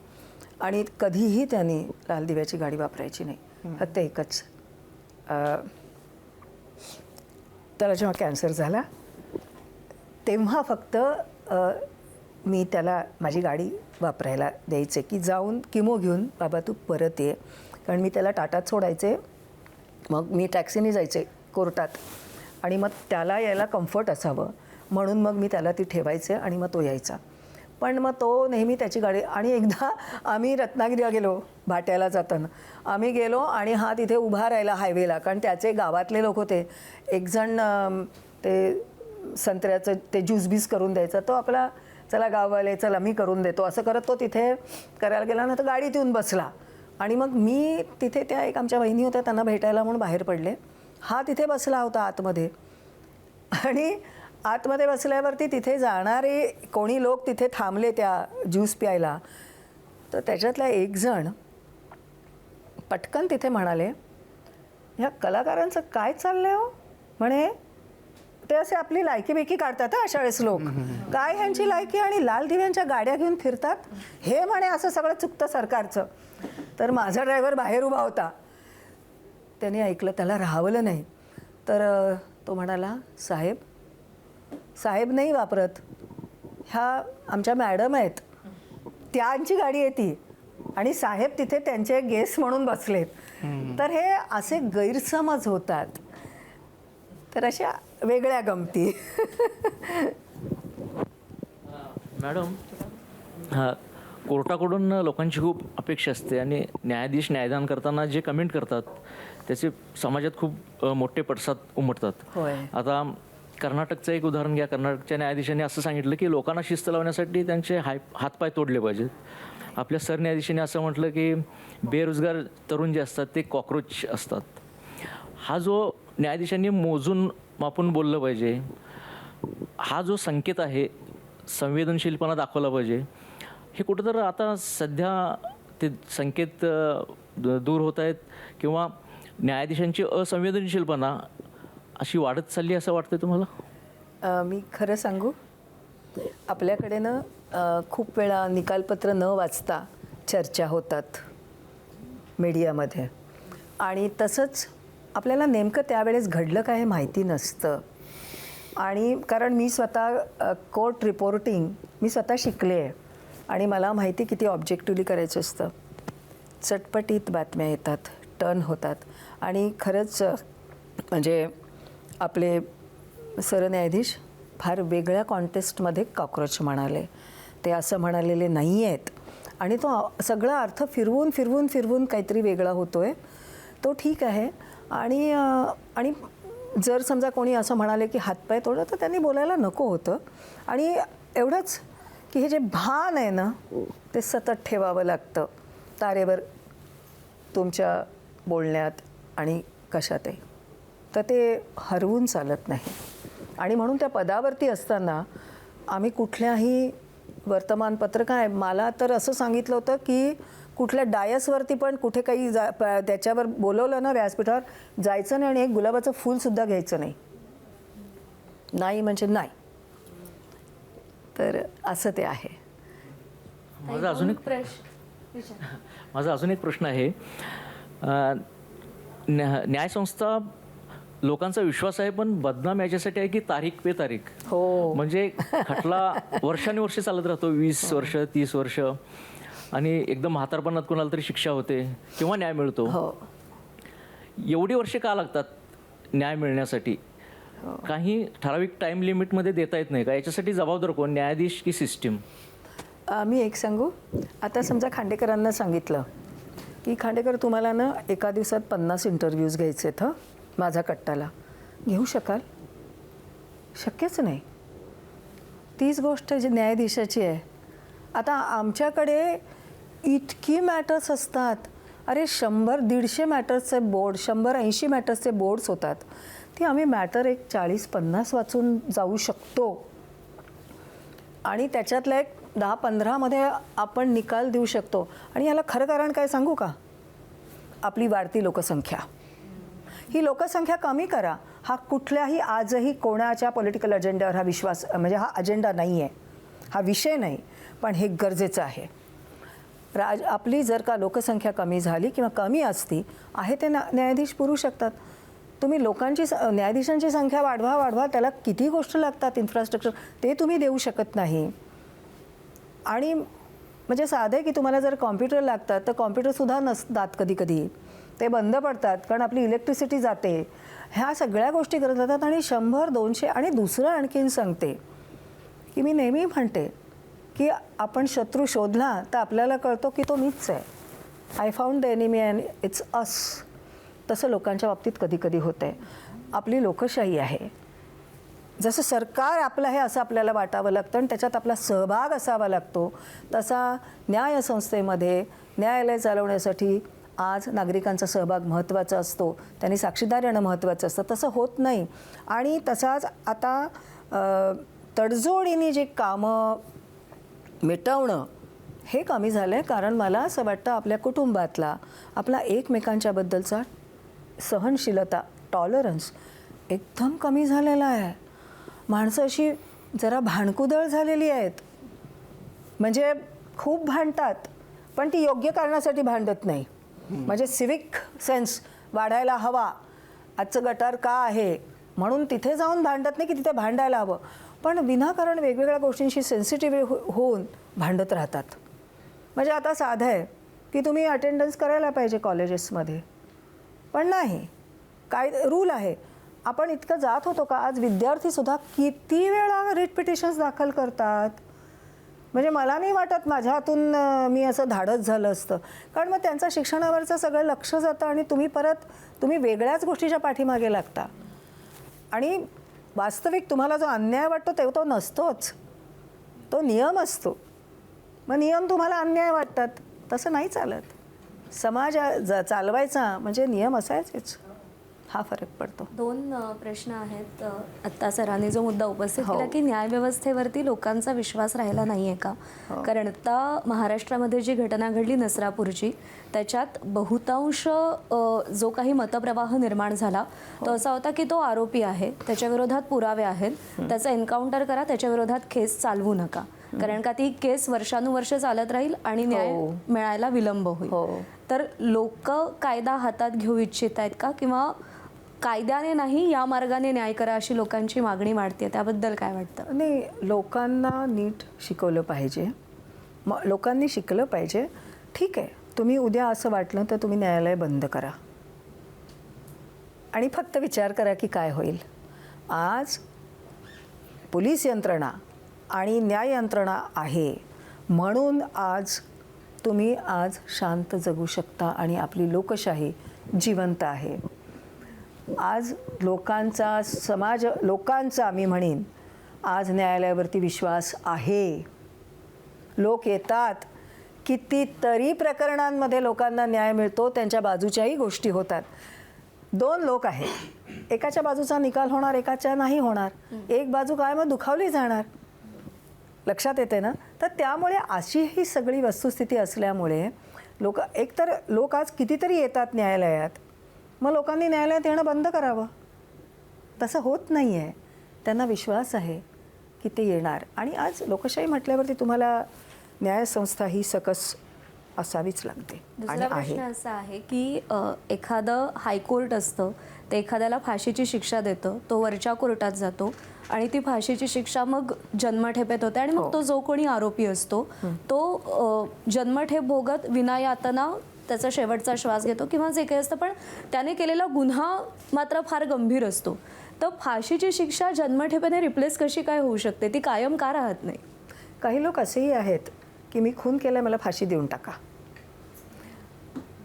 आणि कधीही त्यांनी लाल दिव्याची गाडी वापरायची नाही. फक्त एकच, त्याला जेव्हा कॅन्सर झाला तेव्हा फक्त मी त्याला माझी गाडी वापरायला द्यायचे की जाऊन किमो घेऊन बाबा तू परत ये. कारण मी त्याला टाटात सोडायचे, मग मी टॅक्सीने जायचे कोर्टात आणि मग त्याला यायला कम्फर्ट असावं म्हणून मग मी त्याला ती ठेवायचे आणि मग तो यायचा. पण मग तो नेहमी त्याची गाडी. आणि एकदा आम्ही रत्नागिरीला गेलो, भाट्याला जाताना आम्ही गेलो आणि हा तिथे उभा राहिला हायवेला, कारण त्याचे गावातले लोक होते. एकजण ते संत्र्याचं ते ज्यूस बीस करून द्यायचा, तो आपला चला गाववाले चला मी करून देतो असं करत तो तिथे करायला गेला ना, तर गाडीत येऊन बसला. आणि मग मी तिथे त्या एक आमच्या वहिनी होत्या त्यांना भेटायला म्हणून बाहेर पडले. हा तिथे बसला होता आतमध्ये. आणि आतमध्ये बसल्यावरती तिथे जाणारे कोणी लोक तिथे थांबले त्या ज्यूस प्यायला. तर त्याच्यातला एक जण पटकन तिथे म्हणाले ह्या कलाकारांचं काय चाललंय हो. म्हणे ते असे आपली लायकी बिकी काढतात अशा वेळेस लोक, काय ह्यांची लायकी आणि लाल दिव्यांच्या गाड्या घेऊन फिरतात हे म्हणे, असं सगळं चुकतं सरकारचं. तर माझा ड्रायव्हर बाहेर उभा होता, त्याने ऐकलं, त्याला राहावलं नाही. तर तो म्हणाला साहेब नाही वापरत, ह्या आमच्या मॅडम आहेत, त्यांची गाडी आहे ती आणि साहेब तिथे त्यांचे गेस्ट म्हणून बसलेत. तर हे असे गैरसमज होतात. तर अशा वेगळ्या गमती. मॅडम, कोर्टाकडून लोकांची खूप अपेक्षा असते आणि न्यायाधीश न्यायदान करताना जे कमेंट करतात त्याचे समाजात खूप मोठे पडसाद उमटतात. होय. आता कर्नाटकचं एक उदाहरण घ्या. कर्नाटकच्या न्यायाधीशांनी असं सांगितलं की लोकांना शिस्त लावण्यासाठी त्यांचे हातपाय तोडले पाहिजेत. आपल्या सरन्यायाधीशांनी असं म्हटलं की बेरोजगार तरुण जे असतात ते कॉक्रोच असतात. हा जो न्यायाधीशांनी मोजून मापून बोललं पाहिजे, हा जो संकेत आहे संवेदनशीलपणा दाखवला पाहिजे, हे कुठंतर आता सध्या ते संकेत दूर होत आहेत किंवा न्यायाधीशांची असंवेदनशीलपणा अशी वाढत चालली असं वाटतं तुम्हाला? मी खरं सांगू, आपल्याकडे ना खूप वेळा निकालपत्र न वाचता चर्चा होतात मीडियामध्ये. आणि तसंच आपल्याला नेमकं त्यावेळेस घडलं काय हे माहिती नसतं. आणि कारण मी स्वतः कोर्ट रिपोर्टिंग मी स्वतः शिकले आहे आणि मला माहिती किती ऑब्जेक्टिव्हली करायचं असतं. चटपटीत बातम्या येतात, टर्न होतात. आणि खरंच म्हणजे आपले सरन्यायाधीश फार वेगळ्या कॉन्टेस्टमध्ये कॉक्रोच म्हणाले. ते असं म्हणालेले नाही आहेत आणि तो सगळा अर्थ फिरवून फिरवून फिरवून काहीतरी वेगळा होतो आहे. तो ठीक आहे. आणि जर समजा कोणी असं म्हणाले की हातपाय तोडलं तर त्यांनी बोलायला नको होतं. आणि एवढंच की हे जे भान आहे ना ते सतत ठेवावं लागतं तारेवर तुमच्या बोलण्यात आणि कशातही. तर ते हरवून चालत नाही. आणि म्हणून त्या पदावरती असताना आम्ही कुठल्याही वर्तमानपत्र काय, मला तर असं सांगितलं होतं की कुठल्या डायसवरती पण कुठे काही त्याच्यावर बोलवलं ना व्यासपीठावर जायचं नाही आणि एक गुलाबाचं फूलसुद्धा घ्यायचं नाही. नाही म्हणजे नाही. तर असं ते आहे. माझा अजून एक प्रश्न आहे. न्यायसंस्था लोकांचा विश्वास आहे, पण बदनाम याच्यासाठी आहे की तारीख पे तारीख. हो. म्हणजे खटला वर्षानुवर्षे चालत राहतो, 20 वर्ष 30 वर्ष, आणि एकदम म्हातारपणात कोणाला तरी शिक्षा होते किंवा न्याय मिळतो. हो. एवढी वर्षे का लागतात न्याय मिळण्यासाठी? काही ठराविक टाईम लिमिटमध्ये देता येत नाही का? याच्यासाठी जबाबदार कोण, न्यायाधीश की सिस्टीम? मी एक सांगू, आता समजा खांडेकरांना सांगितलं की खांडेकर तुम्हाला ना एका दिवसात 50 इंटरव्ह्यूज घ्यायचे आहेत, हं माझा कट्टाला. घेऊ शकाल? शक्यच नाही. तीच गोष्ट जी न्यायाधीशाची आहे. आता आमच्याकडे इतकी मॅटर्स असतात. अरे 100-150 मॅटर्सचे बोर्ड, 100-80 मॅटर्सचे बोर्ड्स होतात. ती आम्ही मॅटर एक 40-50 वाचून जाऊ शकतो आणि त्याच्यातल्या एक 10-15मध्ये आपण निकाल देऊ शकतो. आणि याला खरं कारण काय सांगू का? आपली वाढती लोकसंख्या. ही लोकसंख्या कमी करा. हा कुठल्याही आजही कोणाच्या पॉलिटिकल अजेंड्यावर हा विश्वास म्हणजे हा अजेंडा नाही आहे, हा विषय नाही, पण हे गरजेचं आहे. आपली जर का लोकसंख्या कमी झाली किंवा कमी असती आहे ते न्यायाधीश पुरू शकतात. तुम्ही न्यायाधीशांची संख्या वाढवा, त्याला किती गोष्टी लागतात, इन्फ्रास्ट्रक्चर, ते तुम्ही देऊ शकत नाही. आणि म्हणजे साधं आहे की तुम्हाला जर कॉम्प्युटर लागतात तर कॉम्प्युटरसुद्धा नसतात, कधी ते बंद पडतात कारण आपली इलेक्ट्रिसिटी जाते. ह्या सगळ्या गोष्टी करत जातात आणि 100-200. आणि दुसरं आणखीन सांगते की मी नेहमी म्हणते की आपण शत्रू शोधला तर आपल्याला कळतो की तो मीच आहे. I found the enemy and it's us. तसं लोकांच्या बाबतीत कधी होतं आहे. आपली लोकशाही आहे. जसं सरकार आपलं आहे असं आपल्याला वाटावं लागतं आणि त्याच्यात आपला सहभाग असावा लागतो, तसा न्यायसंस्थेमध्ये न्यायालय चालवण्यासाठी आज नागरिकांचा सहभाग महत्त्वाचा असतो. त्यांनी साक्षीदार येणं महत्त्वाचं असतं. तसं होत नाही. आणि तसाच आता तडजोडीने जे कामं मिटवणं हे कमी झालं आहे. कारण मला असं वाटतं आपल्या कुटुंबातला आपला एकमेकांच्याबद्दलचा सहनशीलता, टॉलरन्स एकदम कमी झालेला आहे. माणसं अशी जरा भांडकुदळ झालेली आहेत. म्हणजे खूप भांडतात पण ती योग्य कारणासाठी भांडत नाही. म्हणजे सिविक सेन्स वाढायला हवा. आजचं गटार का आहे म्हणून तिथे जाऊन भांडत नाही की तिथे भांडायला हवं, पण विनाकारण वेगवेगळ्या गोष्टींशी सेन्सिटिव्ह होऊन भांडत राहतात. म्हणजे आता साधं आहे की तुम्ही अटेंडन्स करायला पाहिजे कॉलेजेसमध्ये, पण नाही, काय रूल आहे. आपण इतकं जात होतो का? आज विद्यार्थीसुद्धा किती वेळा रिट पिटिशन्स दाखल करतात. म्हणजे मला नाही वाटत माझ्या हातून मी असं धाडस झालं असतं, कारण मग त्यांचं शिक्षणावरचं सगळं लक्ष जातं आणि तुम्ही वेगळ्याच गोष्टीच्या पाठीमागे लागता. आणि वास्तविक तुम्हाला जो अन्याय वाटतो तेव्हा तो नसतोच, तो नियम असतो. मग नियम तुम्हाला अन्याय वाटतात, तसं नाही चालत. समाज चालवायचा म्हणजे नियम असायचेच, हा फरक पडतो. 2 प्रश्न आहेत. आत्ता सरांनी जो मुद्दा उपस्थित हो. केला की न्यायव्यवस्थेवरती लोकांचा विश्वास राहिला नाही आहे का, कारण आता महाराष्ट्रामध्ये जी घटना घडली नसरापूरची, त्याच्यात बहुतांश जो काही मतप्रवाह निर्माण झाला तो असा होता की तो आरोपी आहे, त्याच्या विरोधात पुरावे आहेत, त्याचं एन्काउंटर करा, त्याच्या विरोधात केस चालवू नका, कारण का ती केस वर्षानुवर्ष चालत राहील आणि न्याय मिळायला विलंब होईल. तर लोक कायदा हातात घेऊ इच्छित आहेत का, किंवा कायद्याने नाही या मार्गाने न्याय करा अशी लोकांची मागणी वाढते? त्याबद्दल काय वाटतं? नाही, लोकांना नीट शिकवलं पाहिजे. लोकांनी शिकलं पाहिजे. ठीक आहे, तुम्ही उद्या असं वाटलं तर तुम्ही न्यायालय बंद करा आणि फक्त विचार करा की काय होईल. आज पोलीस यंत्रणा आणि न्याय यंत्रणा आहे म्हणून आज तुम्ही शांत जगू शकता आणि आपली लोकशाही जिवंत आहे. आज लोकांचा मी म्हणेन आज न्यायालयावरती विश्वास आहे. लोक येतात, कितीतरी प्रकरणांमध्ये लोकांना न्याय मिळतो, त्यांच्या बाजूच्याही गोष्टी होतात. 2 लोक आहेत, एकाच्या बाजूचा निकाल होणार, एकाच्या नाही होणार. एक बाजू काय मग दुखावली जाणार. लक्षात येते ना? तर त्यामुळे अशी ही सगळी वस्तुस्थिती असल्यामुळे लोक आज कितीतरी येतात न्यायालयात. मग लोकांनी न्यायालयात येणं बंद करावं. तसं होत नाही आहे. त्यांना विश्वास आहे की ते येणार. आणि आज लोकशाही म्हटल्यावरती तुम्हाला न्यायसंस्था ही सकस असावीच लागते आणि दुसरा आहे. प्रश्न असा आहे की एखादं हायकोर्ट असतं ते एखाद्याला फाशीची शिक्षा देतं, तो वरच्या कोर्टात जातो आणि ती फाशीची शिक्षा मग जन्मठेपेत होते आणि मग तो जो कोणी आरोपी असतो तो जन्मठेप भोगत विनायातना त्याचा शेवटचा श्वास घेतो किंवा जे काही असतं, पण त्याने केलेला गुन्हा मात्र फार गंभीर असतो. तर फाशीची शिक्षा जन्मठेपेने रिप्लेस कशी काय होऊ शकते? ती कायम का राहत नाही? काही लोक असेही आहेत की मी खून केला, मला फाशी देऊन टाका.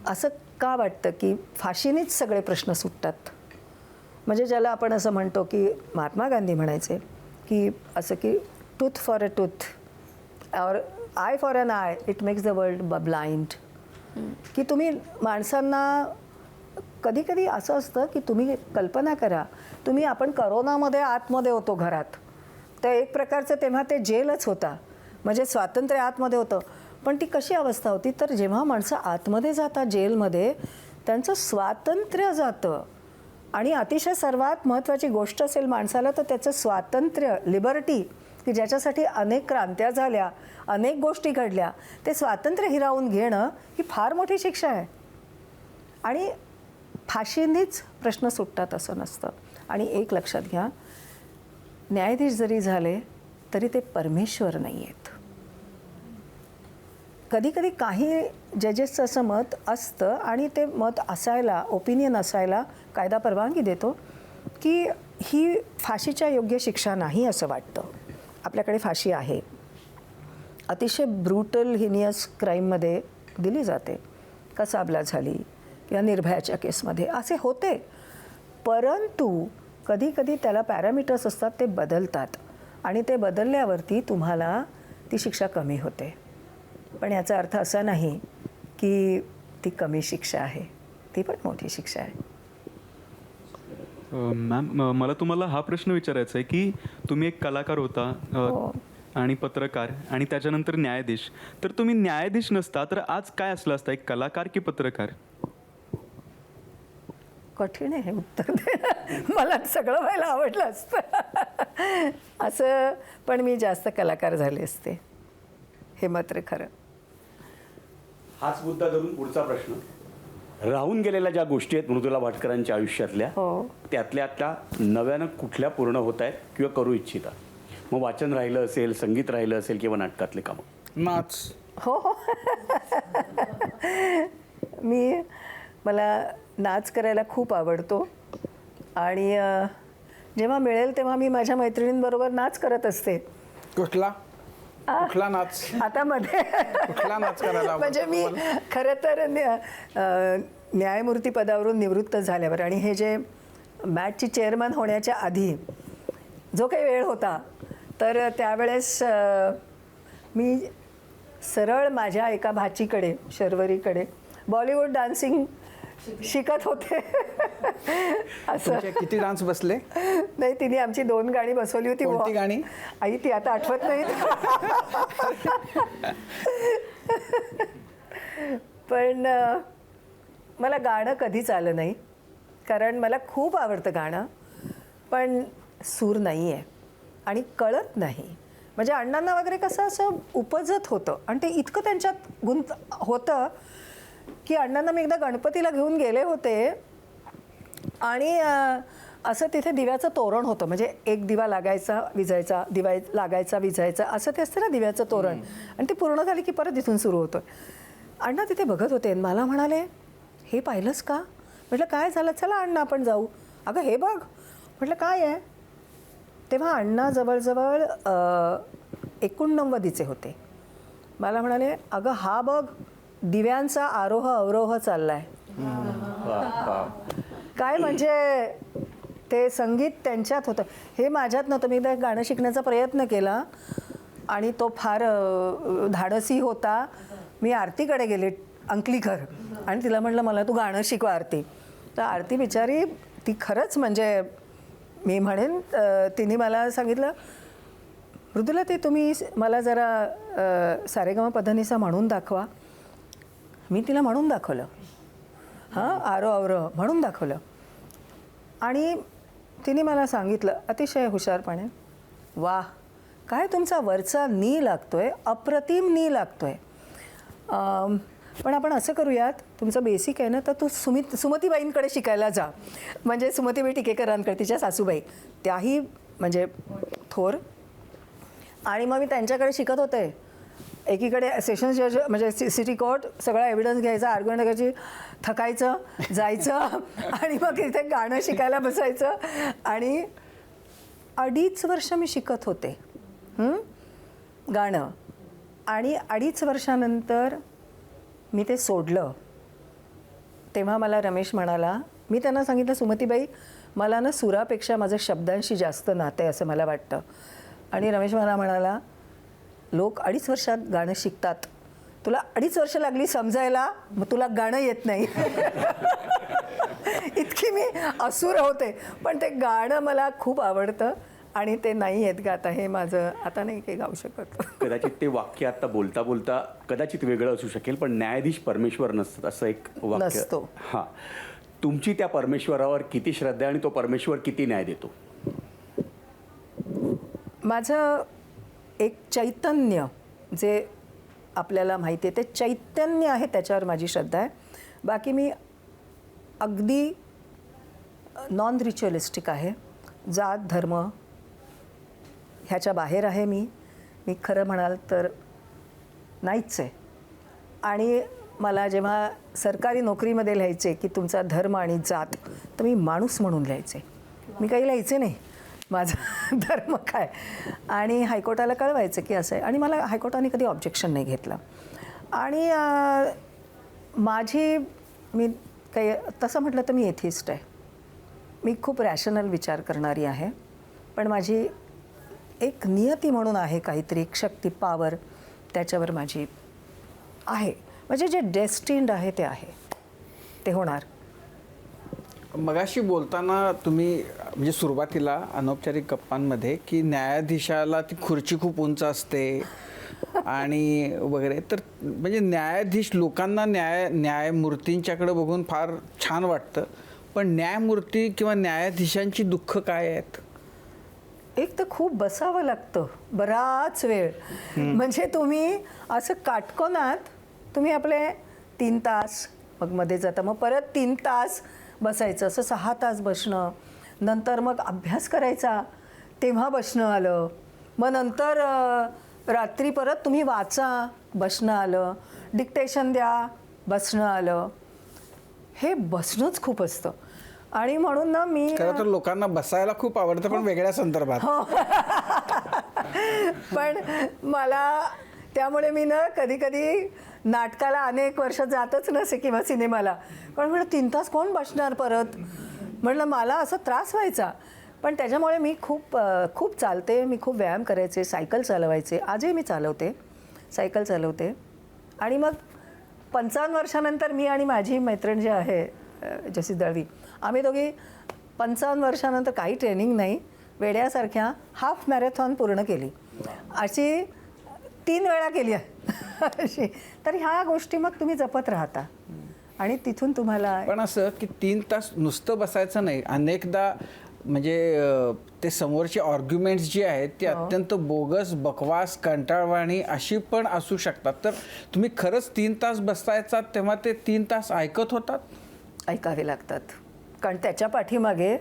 असं का वाटतं की फाशीनेच सगळे प्रश्न सुटतात? म्हणजे ज्याला आपण असं म्हणतो की महात्मा गांधी म्हणायचे की असं की टूथ फॉर अ टूथ और eye for an eye it makes the world blind. की तुम्ही माणसांना कधी कधी असं असतं की तुम्ही कल्पना करा, आपण करोनामध्ये आतमध्ये होतो घरात, तर एक प्रकारचं तेव्हा ते जेलच होता, म्हणजे स्वातंत्र्य आतमध्ये होतं. पण ती कशी अवस्था होती, तर जेव्हा माणसं आतमध्ये जातात जेलमध्ये, त्यांचं स्वातंत्र्य जातं. आणि अतिशय सर्वात महत्त्वाची गोष्ट असेल माणसाला तर त्याचं स्वातंत्र्य, लिबर्टी, की ज्याच्यासाठी अनेक क्रांत्या झाल्या, अनेक गोष्टी घडल्या, ते स्वातंत्र्य हिरावून घेणं ही फार मोठी शिक्षा आहे. आणि फाशींनीच प्रश्न सुटतात असं नसतं. आणि एक लक्षात घ्या, न्यायाधीश जरी झाले तरी ते परमेश्वर नाही आहेत. कधीकधी काही जजेसचं असं मत असतं आणि ते मत असायला, ओपिनियन असायला कायदा परवानगी देतो की ही फाशीच्या योग्य शिक्षा नाही असं वाटतं. आपल्याकडे फाशी आहे, अतिशय ब्रुटल हिनियस क्राईममध्ये दिली जाते, कसाबला झाली किंवा निर्भयाच्या केसमध्ये असे होते. परंतु कधीकधी त्याला पॅरामीटर्स असतात, ते बदलतात आणि ते बदलल्यावरती तुम्हाला ती शिक्षा कमी होते. पण याचा अर्थ असा नाही की ती कमी शिक्षा आहे, ती पण मोठी शिक्षा आहे. मॅम, मला तुम्हाला हा प्रश्न विचारायचा आहे की तुम्ही एक कलाकार होता आणि पत्रकार आणि त्याच्यानंतर न्यायाधीश, तर तुम्ही न्यायाधीश नसता तर आज काय असलं असतं, एक कलाकार की पत्रकार? कठीण आहे हे उत्तर देणं. मला सगळं व्हायला आवडलं असतं असं, पण मी जास्त कलाकार झाले असते, हे मात्र खरं. हाच मुद्दा धरून पुढचा प्रश्न. राहून गेलेल्या ज्या गोष्टी आहेत मृदुला भाटकरांच्या आयुष्यातल्या, त्यातल्या आता नव्यानं कुठल्या पूर्ण होत आहेत किंवा करू इच्छिता? मग वाचन राहिलं असेल, संगीत राहिलं असेल किंवा नाटकातले कामं? नाच. हो मला नाच करायला खूप आवडतो आणि जेव्हा मिळेल तेव्हा मी माझ्या मैत्रिणींबरोबर नाच करत असते. कुठला नाच? आता मध्ये कुठला नाच करायला आवडतो म्हणजे मी खरं तर न्यायमूर्ती पदावरून निवृत्त झाल्यावर आणि हे जे मॅटची चेअरमन होण्याच्या आधी जो काही वेळ होता, तर त्यावेळेस मी सरळ माझ्या एका भाचीकडे, शर्वरीकडे बॉलिवूड डान्सिंग शिकत होते. असं तुमचे किती डान्स बसले? नाही, तिने आमची 2 गाणी बसवली होती. कोणती गाणी? आई ती आता आठवत नाही. पण मला गाणं कधीच आलं नाही, कारण मला खूप आवडतं गाणं, पण सूर नाही आहे आणि कळत नाही. म्हणजे अण्णांना वगैरे कसं असं उपजत होतं आणि ते इतकं त्यांच्यात होतं की अण्णांना मी एकदा गणपतीला घेऊन गेले होते आणि असं तिथे दिव्याचं तोरण होतं, म्हणजे एक दिवा लागायचा विझायचा, दिवा लागायचा विझायचा, असं ते असतं ना दिव्याचं तोरण, आणि ते पूर्ण झाले की परत इथून सुरू होतं. अण्णा तिथे बघत होते, मला म्हणाले, हे पाहिलंस का? म्हटलं काय झालं? चला अण्णा आपण जाऊ. अगं हे बघ. म्हटलं काय आहे? तेव्हा अण्णा जवळजवळ 89 होते. मला म्हणाले, अगं हा बघ दिव्यांचा आरोह अवरोह चाललाय. काय म्हणजे ते संगीत त्यांच्यात होतं, हे माझ्यात नव्हतं. मी एकदा गाणं शिकण्याचा प्रयत्न केला आणि तो फार धाडसी होता. मी आरतीकडे गेले, अंकलीकर, आणि तिला म्हटलं मला तू गाणं शिकव आरती. तर आरती बिचारी ती खरंच म्हणजे मी म्हणेन तिने मला सांगितलं, मृदुला ते तुम्ही मला जरा सारेगम पधनिसा म्हणून दाखवा. मी तिला म्हणून दाखवलं, आरो अवरो म्हणून दाखवलं, आणि तिने मला सांगितलं अतिशय हुशारपणे, वाह काय तुमचा वरचा नी लागतोय, अप्रतिम नी लागतोय. पण आपण असं करूयात, तुमचं बेसिक आहे ना, तर तू सुमतीबाईंकडे शिकायला जा. म्हणजे सुमतीबाई टिकेकरांकडे, तिच्या सासूबाई, त्याही म्हणजे थोर. आणि मग मी त्यांच्याकडे शिकत होते. एकीकडे सेशन्स जज म्हणजे सिटी कोर्ट, सगळा एव्हिडन्स घ्यायचा, आर्ग्युमेंट घ्यायची, थकायचं, जायचं आणि मग इथे गाणं शिकायला बसायचं. आणि 2.5 वर्ष मी शिकत होते गाणं, आणि 2.5 वर्षानंतर मी ते सोडलं तेव्हा मला रमेश म्हणाला, मी त्यांना सांगितलं सुमतीबाई मला ना सुरापेक्षा माझं शब्दांशी जास्त नातं आहे असं मला वाटतं. आणि रमेश मला म्हणाला, लोक 2.5 वर्षात गाणं शिकतात, तुला 2.5 वर्ष लागली समजायला, मग तुला गाणं येत नाही. इतकी मी असुर होते, पण ते गाणं मला खूप आवडतं आणि ते नाही येत गाता, हे माझं आता नाही काही गाऊ शकत. कदाचित ते वाक्य आता बोलता बोलता कदाचित वेगळं असू शकेल, पण न्यायाधीश परमेश्वर नसतात असं एक वाक्य नसतो. हां, तुमची त्या परमेश्वरावर किती श्रद्धा आहे आणि तो परमेश्वर किती न्याय देतो? माझं एक चैतन्य जे आपल्याला माहिती आहे ते चैतन्य आहे, त्याच्यावर माझी श्रद्धा आहे. बाकी मी अगदी नॉन रिच्युअलिस्टिक आहे. जात धर्म ह्याच्या बाहेर आहे. मी खरं म्हणाल तर नाहीच आहे. आणि मला जेव्हा सरकारी नोकरीमध्ये लिहायचे की तुमचा धर्म आणि जात, तर मी माणूस म्हणून लिहायचे, मी काही लिहायचे नाही माझा धर्म काय. आणि हायकोर्टाला कळवायचं की असं आहे. आणि मला हायकोर्टाने कधी ऑब्जेक्शन नाही घेतलं. आणि मी काही तसं म्हटलं तर मी एथिस्ट आहे. मी खूप रॅशनल विचार करणारी आहे, पण माझी एक नियती म्हणून आहे काहीतरी, एक शक्ती, पॉवर, त्याच्यावर माझी आहे. म्हणजे जे डेस्टिन्ड आहे ते आहे, ते होणार. मगाशी बोलताना तुम्ही म्हणजे सुरुवातीला अनौपचारिक गप्पांमध्ये की न्यायाधीशाला ती खुर्ची खूप उंच असते आणि वगैरे, तर म्हणजे न्यायाधीश लोकांना न्यायमूर्तींच्याकडे बघून फार छान वाटतं, पण न्यायमूर्ती किंवा न्यायाधीशांची दुःख काय आहेत? एक तर खूप बसावं लागतं बराच वेळ. म्हणजे तुम्ही असं काटकोनात तुम्ही आपले 3 तास, मग मध्ये जाता, मग परत 3 तास बसायचं, असं 6 तास बसणं. नंतर मग अभ्यास करायचा, तेव्हा बसणं आलं. मग नंतर रात्री परत तुम्ही वाचा, बसणं आलं. डिक्टेशन द्या, बसणं आलं. हे बसणंच खूप असतं. आणि म्हणून ना मी खरं तर लोकांना बसायला खूप आवडतं, पण वेगळ्या संदर्भात. पण मला त्यामुळे मी ना कधी कधी नाटकाला अनेक वर्ष जातच नसे किंवा सिनेमाला, कारण म्हटलं 3 तास कोण बसणार परत. म्हटलं मला असं त्रास व्हायचा. पण त्याच्यामुळे मी खूप चालते, मी खूप व्यायाम करायचे, सायकल चालवायचे. आजही मी सायकल चालवते. आणि मग 55 वर्षानंतर मी आणि माझी मैत्रीण जी आहे जसी दळवी, आम्ही दोघी 55 वर्षानंतर काही ट्रेनिंग नाही, वेड्यासारख्या हाफ मॅरेथॉन पूर्ण केली. अशी 3 वेळा केली अशी. तर ह्या गोष्टी मग तुम्ही जपत राहता आणि तिथून तुम्हाला. पण असं की 3 तास नुसतं बसायचं नाही, अनेकदा म्हणजे ते समोरची आर्ग्युमेंट्स जी आहेत ती अत्यंत बोगस, बकवास, कंटाळवाणी अशी पण असू शकतात. तर तुम्ही खरंच 3 तास बसतायचा तेव्हा ते 3 तास ऐकत होतात? ऐकावे लागतात, कारण त्याच्या पाठीमागे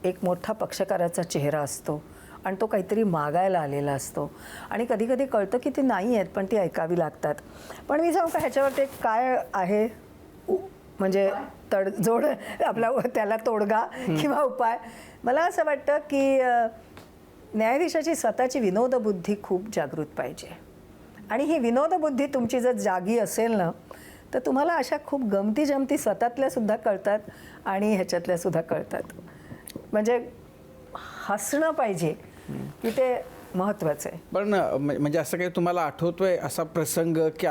एक मोठा पक्षकाराचा चेहरा असतो आणि तो काहीतरी मागायला आलेला असतो. आणि कधी कधी कळतं की ती नाही आहेत, पण ती ऐकावी लागतात. पण मी सांगू का ह्याच्यावर ते काय आहे म्हणजे तडजोड, आपला त्याला तोडगा किंवा उपाय. मला असं वाटतं की न्यायाधीशाची स्वतःची विनोदबुद्धी खूप जागृत पाहिजे. आणि ही विनोदबुद्धी तुमची जर जागी असेल ना, तर तुम्हाला अशा खूप गमती जमती स्वतःतल्यासुद्धा कळतात आणि ह्याच्यातल्यासुद्धा कळतात. म्हणजे हसणं पाहिजे की ते महत्त्वाचं आहे. पण म्हणजे असं काही तुम्हाला आठवतोय असा प्रसंग की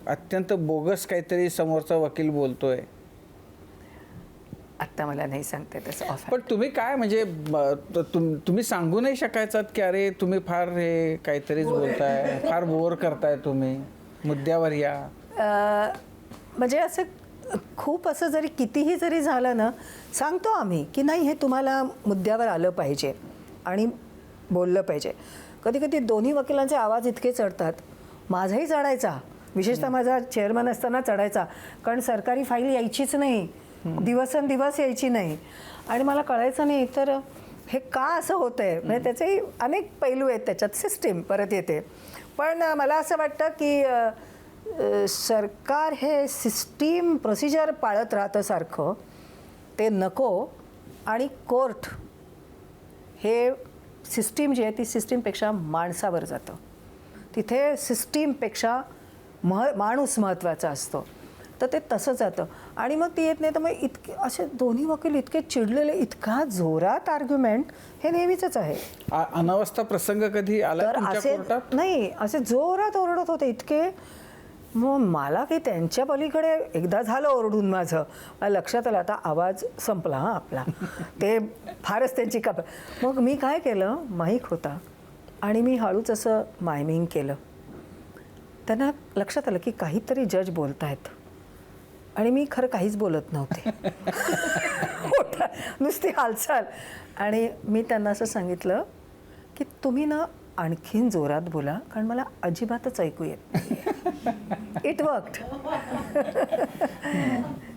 अत्यंत बोगस काहीतरी समोरचा वकील बोलतोय? आत्ता मला नाही सांगते तसं. पण तुम्ही काय म्हणजे तुम्ही सांगू नाही शकायचात की अरे तुम्ही फार हे काहीतरीच बोलताय, फार बोर करताय, तुम्ही मुद्द्यावर या? म्हणजे असं खूप असं जरी कितीही जरी झालं ना, सांगतो आम्ही की नाही हे तुम्हाला मुद्द्यावर आलं पाहिजे आणि बोललं पाहिजे. कधी कधी दोन्ही वकिलांचे आवाज इतके चढतात, माझाही चढायचा, विशेषतः माझा चेअरमन असताना चढायचा, कारण सरकारी फाईल यायचीच नाही, दिवसेंदिवस यायची नाही. आणि मला कळायचं नाही तर हे का असं होतं आहे. म्हणजे त्याचे अनेक पैलू आहेत त्याच्यात, सिस्टीम परत येते. पण मला असं वाटतं की सरकार हे सिस्टीम प्रोसिजर पाळत राहतं सारखं, ते नको. आणि कोर्ट हे सिस्टीम जी आहे ती सिस्टीमपेक्षा माणसावर जातं. तिथे सिस्टीमपेक्षा माणूस महत्त्वाचा असतो. तर ते तसं जातं आणि मग ती येत नाही. तर मग इतके असे दोन्ही वकील इतके चिडलेले, इतका जोरात आर्ग्युमेंट, हे नेहमीच आहे. अनावस्था प्रसंग कधी आला तर तुमच्या असे कोर्टात? नाही, असे जोरात ओरडत होते इतके. मग मला काही त्यांच्या पलीकडे एकदा झालं ओरडून माझं, मला लक्षात आलं आता आवाज संपला हा आपला. ते फारच त्यांची मग मी काय केलं, माईक होता आणि मी हळूच असं मायमिंग केलं. त्यांना लक्षात आलं की काहीतरी जज बोलतायत आणि मी खरं काहीच बोलत नव्हते. नुसती हालचाल. आणि मी त्यांना असं सांगितलं की तुम्ही ना आणखीन जोरात बोला, कारण मला अजिबातच ऐकू येत नाही. It worked.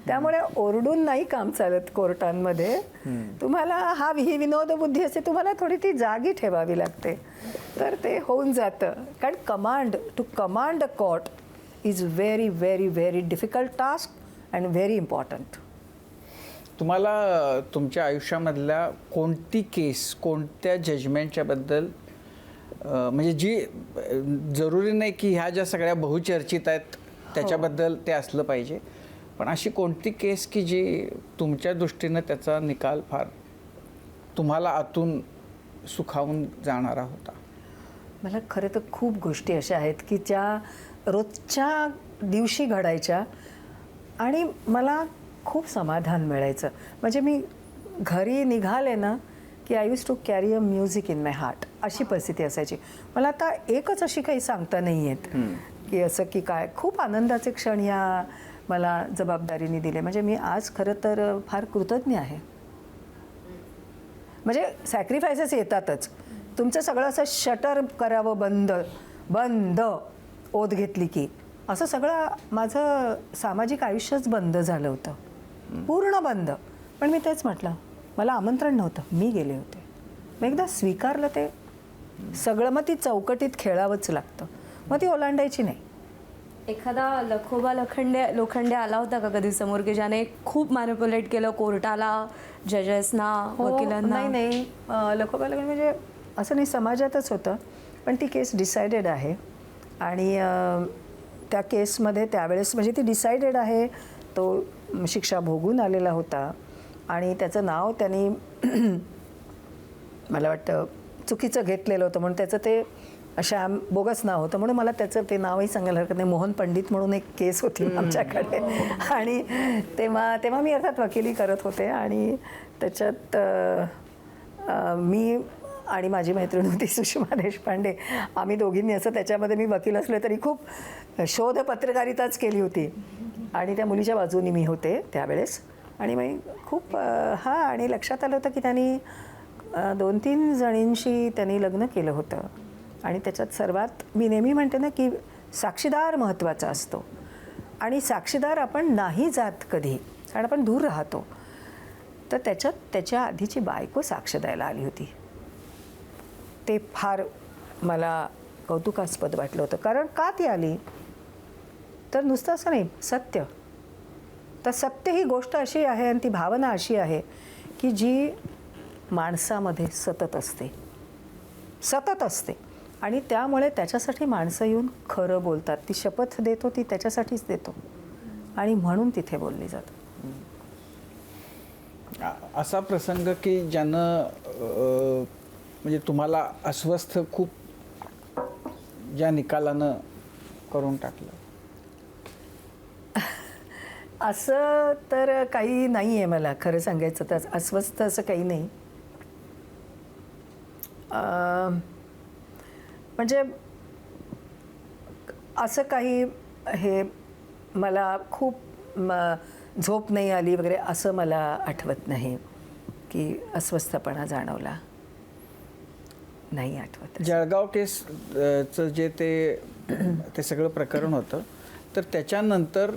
त्यामुळे ओरडून नाही काम चालत कोर्टांमध्ये. तुम्हाला ही विनोदबुद्धी असते, तुम्हाला थोडी ती जागी ठेवावी लागते, तर ते होऊन जातं. कारण to command a court is very very very difficult task and very important. तुम्हाला तुमच्या आयुष्यामधल्या कोणती केस, कोणत्या जजमेंटच्या बद्दल म्हणजे जी जरुरी नाही की ह्या ज्या सगळ्या बहुचर्चित आहेत त्याच्याबद्दल ते असलं पाहिजे, पण अशी कोणती केस की जी तुमच्या दृष्टीनं त्याचा निकाल फार तुम्हाला आतून सुखावून जाणारा होता? मला खरं तर खूप गोष्टी अशा आहेत की ज्या रोजच्या दिवशी घडायच्या आणि मला खूप समाधान मिळायचं. म्हणजे मी घरी निघाले ना की I use to carry a music in my heart, अशी परिस्थिती असायची. मला आता एकच अशी काही सांगता नाही येत की असं की काय. खूप आनंदाचे क्षण ह्या मला जबाबदारीने दिले. म्हणजे मी आज खरं तर फार कृतज्ञ आहे. म्हणजे सॅक्रिफायसेस येतातच. तुमचं सगळं असं शटर करावं, बंद ओत घेतली की असं सगळं माझं सामाजिक आयुष्यच बंद झालं होतं, पूर्ण बंद. पण मी तेच म्हटलं, मला आमंत्रण नव्हतं, मी गेले होते. मग एकदा स्वीकारलं ते सगळं, मग ती चौकटीत खेळावंच लागतं, मग ती ओलांडायची नाही. एखादा लखोबा लोखंडे आला होता का कधी समोर की ज्याने खूप मॅनिप्युलेट केलं कोर्टाला, जजेसना, वकिलांना? नाही, लखोबाला म्हणजे असं नाही, समाजातच होतं. पण ती केस डिसाइडेड आहे आणि त्या केसमध्ये त्यावेळेस म्हणजे ती डिसाइडेड आहे, तो शिक्षा भोगून आलेला होता आणि त्याचं नाव त्यांनी मला वाटतं चुकीचं घेतलेलं होतं, म्हणून त्याचं ते श्याम बोगस नाव होतं, म्हणून मला त्याचं ते नावही सांगायला हरकत नाही. मोहन पंडित म्हणून एक केस होती आमच्याकडे आणि तेव्हा मी अर्थात वकिली करत होते आणि त्याच्यात मी आणि माझी मैत्रीण होती सुषमा देशपांडे, आम्ही दोघींनी असं त्याच्यामध्ये, मी वकील असले तरी खूप शोध पत्रकारिताच केली होती आणि त्या मुलीच्या बाजूनी मी होते त्यावेळेस. आणि मग खूप आणि लक्षात आलं होतं की त्यांनी 2-3 जणींशी त्यांनी लग्न केलं होतं आणि त्याच्यात सर्वात, मी नेहमी म्हणते ना की साक्षीदार महत्त्वाचा असतो आणि साक्षीदार आपण नाही जात कधी, कारण आपण दूर राहतो. तर त्याच्यात त्याच्या आधीची बायको साक्ष द्यायला आली होती. ते फार मला कौतुकास्पद वाटलं होतं. कारण का ती आली, तर नुसतं असं नाही, सत्य. तर सत्य ही गोष्ट अशी आहे आणि ती भावना अशी आहे की जी माणसामध्ये सतत असते आणि त्यामुळे त्याच्यासाठी माणसं येऊन खरं बोलतात. ती शपथ देतो ती त्याच्यासाठीच देतो आणि म्हणून तिथे बोलली जातं. असा प्रसंग की ज्यानं म्हणजे तुम्हाला अस्वस्थ खूप ज्या निकालानं करून टाकलं? असं तर काही नाही आहे मला खरं सांगायचं तर. अस्वस्थ असं काही नाही. म्हणजे असं काही हे मला खूप झोप नाही आली वगैरे असं मला आठवत नाही की अस्वस्थपणा जाणवला, नाही आठवत. जळगाव केसचं जे ते सगळं प्रकरण होतं, तर त्याच्यानंतर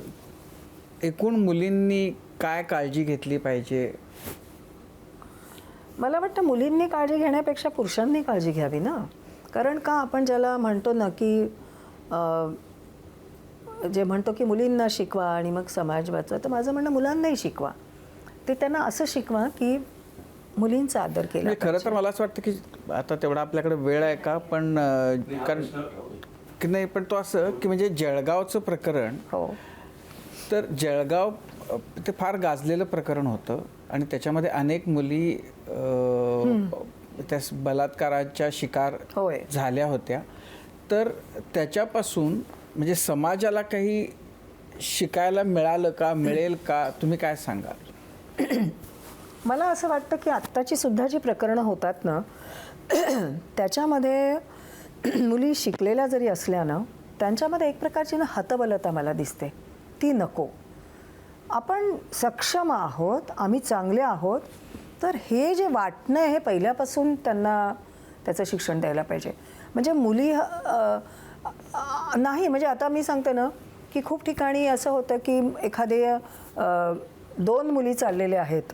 एकूण मुलींनी काय काळजी घेतली पाहिजे? मला वाटतं मुलींनी काळजी घेण्यापेक्षा पुरुषांनी काळजी घ्यावी ना. कारण का आपण ज्याला म्हणतो ना की जे म्हणतो की मुलींना शिकवा आणि मग समाज वाचवा, तर माझं म्हणणं मुलांनाही शिकवा. ते त्यांना असं शिकवा की मुलींचा आदर केला म्हणजे खरं तर मला असं वाटतं की आता तेवढा आपल्याकडे वेळ आहे का, पण कारण की नाही, पण तो असं की म्हणजे जळगावचं प्रकरण, हो, तर जळगाव ते फार गाजलेलं प्रकरण होतं आणि त्याच्यामध्ये अनेक मुली त्या बलात्काराच्या शिकार होय. झाल्या होत्या. तर त्याच्यापासून म्हणजे समाजाला काही शिकायला मिळालं का, मिळेल का, तुम्ही काय सांगाल? मला असं वाटतं की आत्ताची सुद्धा जी प्रकरणं होतात ना त्याच्यामध्ये मुली शिकलेल्या जरी असल्या ना त्यांच्यामध्ये एक प्रकारची ना हतबलता मला दिसते. ती नको. आपण सक्षम आहोत, आम्ही चांगले आहोत, तर हे जे वाटणं आहे हे पहिल्यापासून त्यांना त्याचं शिक्षण द्यायला पाहिजे. म्हणजे मुली नाही, म्हणजे आता मी सांगते ना की खूप ठिकाणी असं होतं की एखादे 2 मुली चाललेल्या आहेत,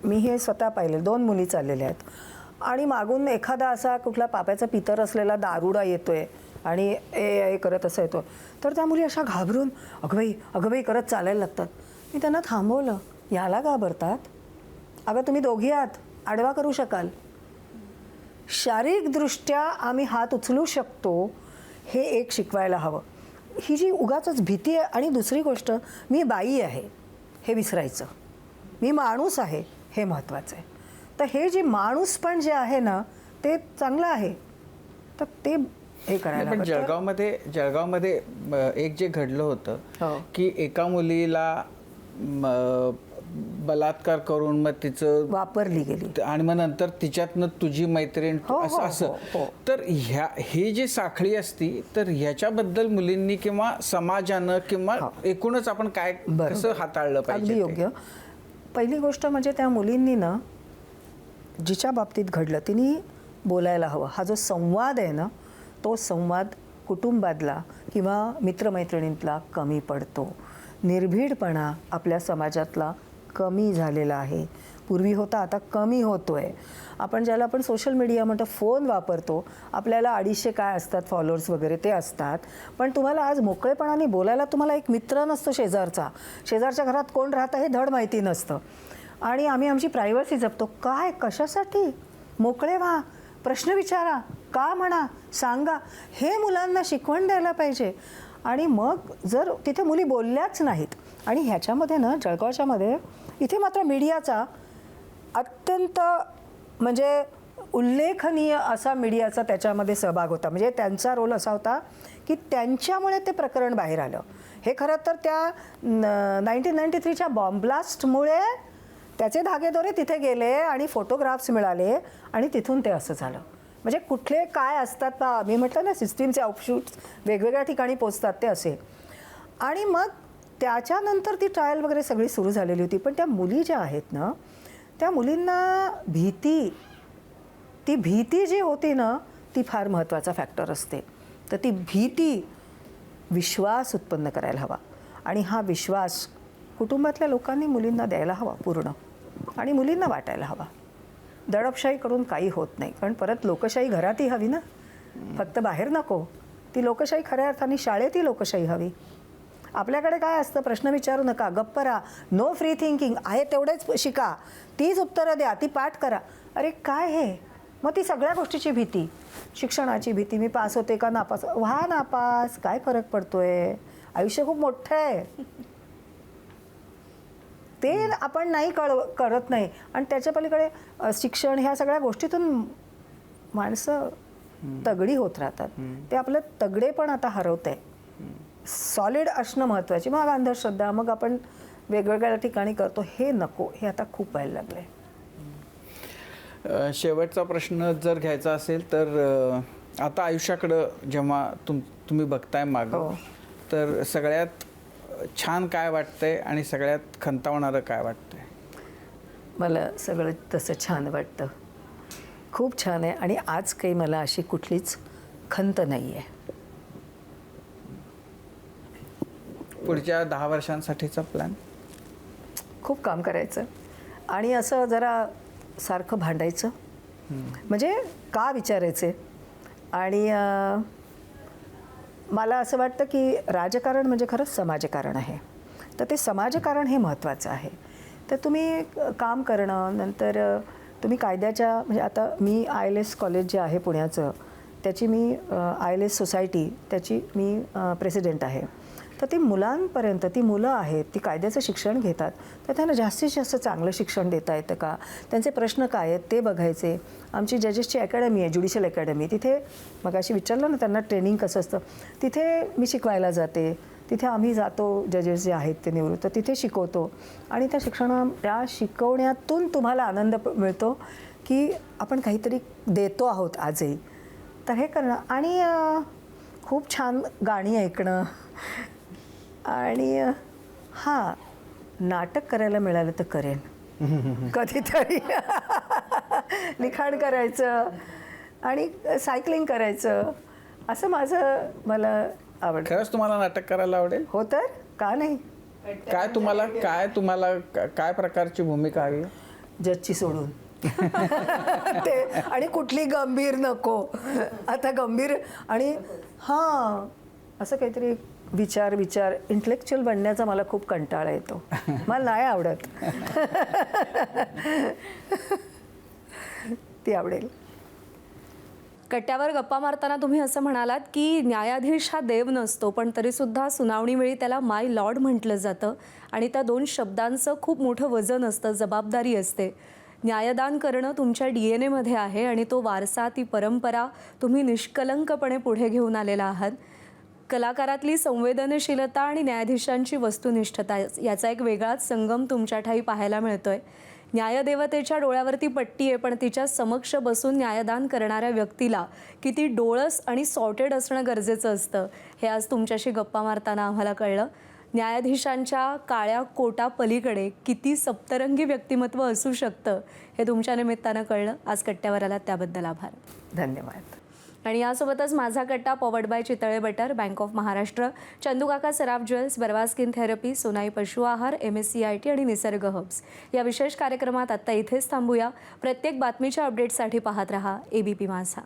मी हे स्वतः पाहिले, 2 मुली चाललेल्या आहेत आणि मागून एखादा असा कुठला पाप्याचा पितर असलेला दारुडा येतोय आणि ए करत असं येतो, तर त्या मुली अशा घाबरून अगबाई करत चालायला लागतात. मी त्यांना थांबवलं. याला घाबरतात? अगं तुम्ही दोघी आहात, आडवा करू शकाल, शारीरिकदृष्ट्या आम्ही हात उचलू शकतो, हे एक शिकवायला हवं. ही जी उगाचच भीती आहे. आणि दुसरी गोष्ट, मी बाई आहे हे विसरायचं, मी माणूस आहे हे महत्त्वाचं आहे. तर हे जे माणूस पण जे आहे ना ते चांगलं आहे, तर ते हे करायला पण हवं. जळगावमध्ये एक जे घडलं होतं हो. की एका मुलीला बलात्कार करून मग तिचं वापरली गेली. आणि मग नंतर तिच्यातनं तुझी मैत्रीण हो, असं हो, असं. हो. तर ही जी साखळी असती, तर ह्याच्याबद्दल मुलींनी किंवा समाजानं किंवा एकूणच आपण काय कसं हाताळलं पाहिजे? अगदी ते? योग्य. पहिली गोष्ट म्हणजे त्या मुलींनी ना जिच्या बाबतीत घडलं तिने बोलायला हवं. हा जो संवाद आहे ना तो संवाद कुटुंबातला किंवा मित्रमैत्रिणींतला कमी पडतो. निर्भीडपणा आपल्या समाजातला कमी झालेला आहे. पूर्वी होता, आता कमी होतोय. आपण ज्याला आपण सोशल मीडिया म्हणतो, फोन वापरतो, आपल्याला 250 काय असतात फॉलोअर्स वगैरे ते असतात, पण तुम्हाला आज मोकळेपणाने बोलायला तुम्हाला एक मित्र नसतो शेजारच्या घरात कोण राहतं हे धड माहिती नसतं. आणि आम्ही आमची प्रायव्हसी जपतो. काय, कशासाठी? मोकळे व्हा, प्रश्न विचारा, का म्हणा, सांगा, हे मुलांना शिकवण द्यायला पाहिजे. आणि मग जर तिथे मुली बोलल्याच नाहीत, आणि ह्याच्यामध्ये ना जळगावच्यामध्ये इथे मात्र मीडियाचा अत्यंत म्हणजे उल्लेखनीय असा मीडियाचा त्याच्यामध्ये सहभाग होता. म्हणजे त्यांचा रोल असा होता की त्यांच्यामुळे ते प्रकरण बाहेर आलं. हे खरं तर त्या 1993च्या बॉम्ब ब्लास्टमुळे त्याचे धागेदोरे तिथे गेले आणि फोटोग्राफ्स मिळाले आणि तिथून ते असं झालं. म्हणजे कुठले काय असतात पहा, मी म्हटलं ना सिस्टीमचे आउटशूट्स वेगवेगळ्या ठिकाणी पोचतात ते असे. आणि मग त्याच्यानंतर ती ट्रायल वगैरे सगळी सुरू झालेली होती. पण त्या मुली ज्या आहेत ना त्या मुलींना ती भीती जी होती ना ती फार महत्त्वाचा फॅक्टर असते. तर ती भीती विश्वास उत्पन्न करायला हवा. आणि हा विश्वास कुटुंबातल्या लोकांनी मुलींना द्यायला हवा पूर्ण, आणि मुलींना वाटायला हवा. दडपशाहीकडून काही होत नाही, कारण परत लोकशाही घरातही हवी ना, फक्त बाहेर नको. ती लोकशाही खऱ्या अर्थाने शाळेतही लोकशाही हवी. आपल्याकडे काय असतं, प्रश्न विचारू नका, गप्प राहा, नो फ्री थिंकिंग, आहे तेवढेच शिका, तीच उत्तरं द्या, ती पाठ करा. अरे काय हे? मग ती सगळ्या गोष्टीची भीती, शिक्षणाची भीती, मी पास होते का नापास, व्हा नापास, काय फरक पडतोय, आयुष्य खूप मोठं आहे. ते आपण नाही करत नाही. आणि त्याच्या पलीकडे शिक्षण ह्या सगळ्या गोष्टीतून माणसं तगडी होत राहतात. ते आपलं तगडे पण आता हरवत आहे. सॉलिड असणं महत्त्वाची. मग अंधश्रद्धा, मग आपण वेगवेगळ्या ठिकाणी करतो, हे नको, हे आता खूप व्हायला लागलं आहे. शेवटचा प्रश्न जर घ्यायचा असेल तर आता आयुष्याकडं जेव्हा तुम्ही बघताय मागं, तर सगळ्यात छान काय वाटतंय आणि सगळ्यात खंतावणारं काय वाटतंय? मला सगळं तसं छान वाटतं, खूप छान आहे. आणि आज काही मला अशी कुठलीच खंत नाही आहे. पुढच्या 10 वर्षांसाठीचा प्लॅन? खूप काम करायचं आणि असं जरा सारखं भांडायचं, म्हणजे का विचारायचे. आणि मला असं वाटतं की राजकारण म्हणजे खरंच समाजकारण आहे. तर ते समाजकारण हे महत्त्वाचं आहे. तर तुम्ही काम करणं, नंतर तुम्ही कायद्याच्या, म्हणजे आता मी ILS कॉलेज जे आहे पुण्याचं, त्याची मी ILS सोसायटी त्याची मी प्रेसिडेंट आहे. तर ती मुलांपर्यंत, ती मुलं आहेत, ती कायद्याचं शिक्षण घेतात, तर त्यांना जास्तीत जास्त चांगलं शिक्षण देता येतं का, त्यांचे प्रश्न काय आहेत ते बघायचे. आमची जजेसची अकॅडमी आहे, ज्युडिशियल अकॅडमी, तिथे मग अशी विचारलं ना त्यांना ट्रेनिंग कसं असतं, तिथे मी शिकवायला जाते. तिथे आम्ही जातो, जजेस जे आहेत ते निवृत्त, तिथे शिकवतो. आणि त्या शिकवण्यातून तुम्हाला आनंद मिळतो की आपण काहीतरी देतो आहोत आजही. तर हे करणं आणि खूप छान गाणी ऐकणं आणि हां, नाटक करायला मिळालं तर करेन कधीतरी. लिखाण करायचं आणि सायकलिंग करायचं असं मला आवडतं. खरंच तुम्हाला नाटक करायला आवडेल? हो तर का नाही. काय तुम्हाला काय प्रकारची भूमिका हवी? जजची सोडून. ते आणि कुठली गंभीर नको. आता गंभीर आणि हां असं काहीतरी विचार इंटेलेक्च्युअल बनण्याचा मला खूप कंटाळा येतो. मला नाही आवडत. ती आवडेल. कट्ट्यावर गप्पा मारताना तुम्ही असं म्हणालात की न्यायाधीश हा देव नसतो, पण तरीसुद्धा सुनावणीवेळी त्याला माय लॉर्ड म्हटलं जातं आणि त्या 2 शब्दांचं खूप मोठं वजन असतं, जबाबदारी असते. न्यायदान करणं तुमच्या DNA मध्ये आहे आणि तो वारसा, ती परंपरा तुम्ही निष्कलंकपणे पुढे घेऊन आलेला आहात. कलाकारातली संवेदनशीलता आणि न्यायाधीशांची वस्तुनिष्ठता याचा एक वेगळाच संगम तुमच्या ठायी पाहायला मिळतोय. न्यायदेवतेच्या डोळ्यावरती पट्टी आहे, पण तिच्या समक्ष बसून न्यायदान करणाऱ्या व्यक्तीला किती डोळस आणि सॉर्टेड असणं गरजेचं असतं हे आज तुमच्याशी गप्पा मारताना आम्हाला कळलं. न्यायाधीशांच्या काळ्या कोटा पलीकडे किती सप्तरंगी व्यक्तिमत्व असू शकतं हे तुमच्या निमित्तानं कळलं. आज कट्ट्यावर आलात त्याबद्दल आभार. धन्यवाद. आणि यासोबतच माझा कट्टा powered by Chitale butter, bank of Maharashtra, चंदूकाका Saraf jewels, Barva skin therapy, Sonai पशु आहार, MSCIT आणि निसर्ग हब्स या विशेष कार्यक्रमात आत्ता इथेच थांबूया. प्रत्येक बातमीच्या अपडेटसाठी पाहत रहा ABP माझा.